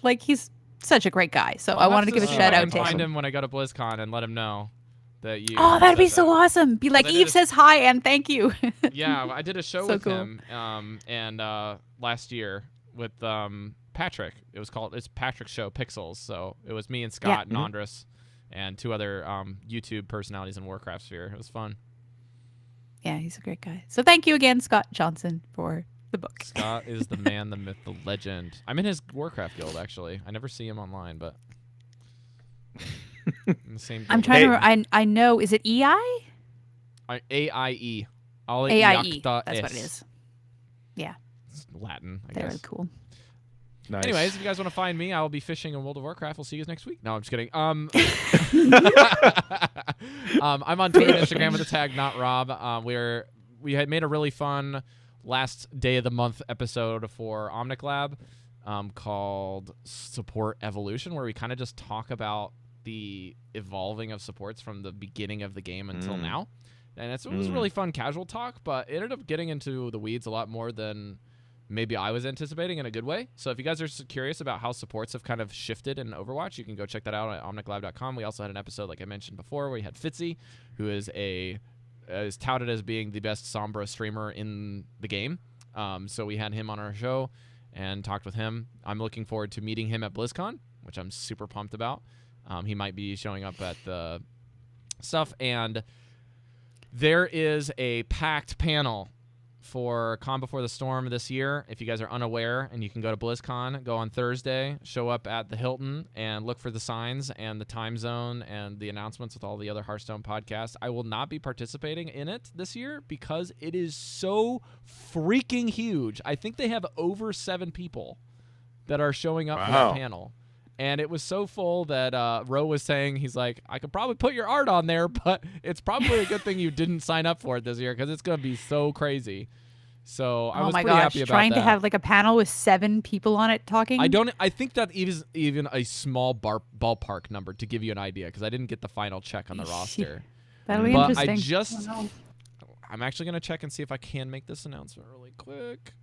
like he's such a great guy. So I I'll wanted to have give a see if shout I out can to him. find him when I go to BlizzCon and let him know that you. Oh, that'd be said so that. awesome. Be like, I did Eve a- says hi and thank you. Yeah, I did a show So with cool. him, and last year with Patrick. It's Patrick's show, Pixels. So it was me and Scott and Andres, and 2 other YouTube personalities in Warcraft sphere. It was fun. Yeah, he's a great guy. So thank you again, Scott Johnson, for the book. Scott is the man, the myth, the legend. I'm in his Warcraft guild actually. I never see him online, but in the same. I'm guild. trying to. I know. Is it EI? AIE. AIE. That's what it is. Yeah, It's Latin, I they're guess. really cool. Nice. Anyways, if you guys want to find me, I will be fishing in World of Warcraft. We'll see you guys next week. No, I'm just kidding. I'm on Twitter and Instagram with the tag NotRob. We had made a really fun last day of the month episode for Omnic Lab called Support Evolution, where we kind of just talk about the evolving of supports from the beginning of the game until now. And it was really fun casual talk, but it ended up getting into the weeds a lot more than maybe I was anticipating in a good way. So if you guys are curious about how supports have kind of shifted in Overwatch, you can go check that out at omniclive.com. We also had an episode, like I mentioned before, where we had Fitzy, who is is touted as being the best Sombra streamer in the game. So we had him on our show and talked with him. I'm looking forward to meeting him at BlizzCon, which I'm super pumped about. He might be showing up at the stuff. And there is a packed panel for Calm Before the Storm this year. If you guys are unaware, and you can go to BlizzCon, go on Thursday, show up at the Hilton, and look for the signs and the time zone and the announcements with all the other Hearthstone podcasts. I will not be participating in it this year because it is so freaking huge. I think they have over 7 people that are showing up for that panel. And it was so full that Ro was saying, he's like, I could probably put your art on there, but it's probably a good thing you didn't sign up for it this year because it's going to be so crazy. So I was pretty happy about trying that. to have like a panel with 7 people on it talking. I think that is even a small ballpark number to give you an idea because I didn't get the final check on the roster. That'll be But interesting. I'm actually going to check and see if I can make this announcement really quick.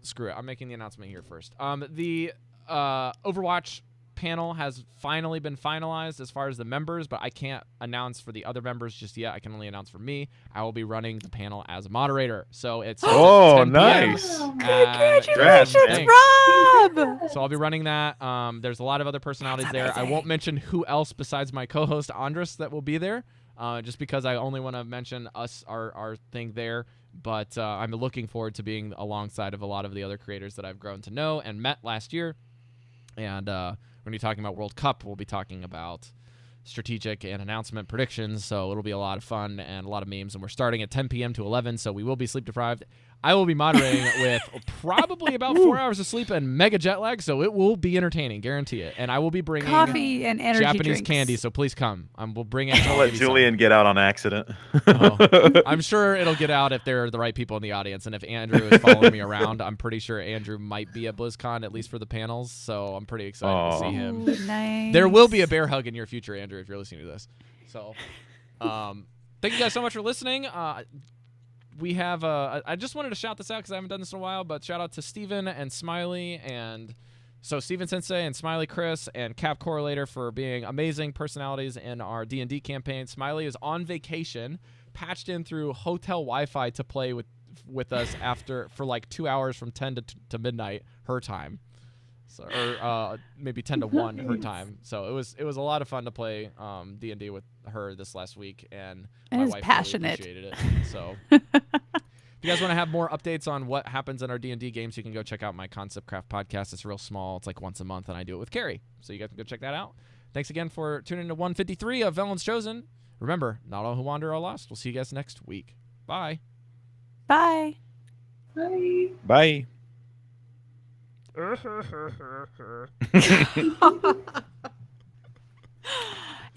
Screw it. I'm making the announcement here first. The Overwatch panel has finally been finalized as far as the members, but I can't announce for the other members just yet. I can only announce for me. I will be running the panel as a moderator. So it's at 10 p.m. nice. Congratulations, Rob! So I'll be running that. There's a lot of other personalities there. I won't mention who else besides my co-host Andres that will be there, just because I only want to mention our thing there. But I'm looking forward to being alongside of a lot of the other creators that I've grown to know and met last year. And we're going to be talking about World Cup. We'll be talking about strategic and announcement predictions. So it'll be a lot of fun and a lot of memes. And we're starting at 10 p.m. to 11, so we will be sleep deprived. I will be moderating with probably about 4 hours of sleep and mega jet lag, so it will be entertaining, guarantee it. And I will be bringing coffee and energy Japanese drinks. candy, so please come. We'll bring it. I'll let Julian get out on accident. I'm sure it'll get out if there are the right people in the audience. And if Andrew is following me around, I'm pretty sure Andrew might be at BlizzCon, at least for the panels. So I'm pretty excited to see him. Ooh, nice. There will be a bear hug in your future, Andrew, if you're listening to this. So thank you guys so much for listening. We have I just wanted to shout this out because I haven't done this in a while, but shout out to Steven and Smiley, and so Steven Sensei and Smiley Chris and Cap Correlator for being amazing personalities in our D&D campaign. Smiley is on vacation, patched in through hotel Wi-Fi to play with us for like 2 hours from 10 to midnight her time. So, or maybe 10 to 1 her time. So it was a lot of fun to play D&D with her this last week, and my is wife passionate. really appreciated it. So if you guys want to have more updates on what happens in our D&D games, you can go check out my Concept Craft podcast. It's real small. It's like once a month, and I do it with Carrie. So you guys can go check that out. Thanks again for tuning in to 153 of Velen's Chosen. Remember, not all who wander are lost. We'll see you guys next week. Bye. Bye. Bye. Bye.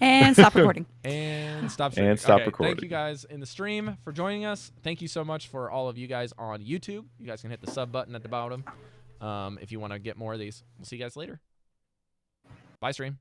And stop recording. And stop streaming. And stop Okay, recording. Thank you guys in the stream for joining us. Thank you so much for all of you guys on YouTube. You guys can hit the sub button at the bottom if you want to get more of these. We'll see you guys later. Bye, stream.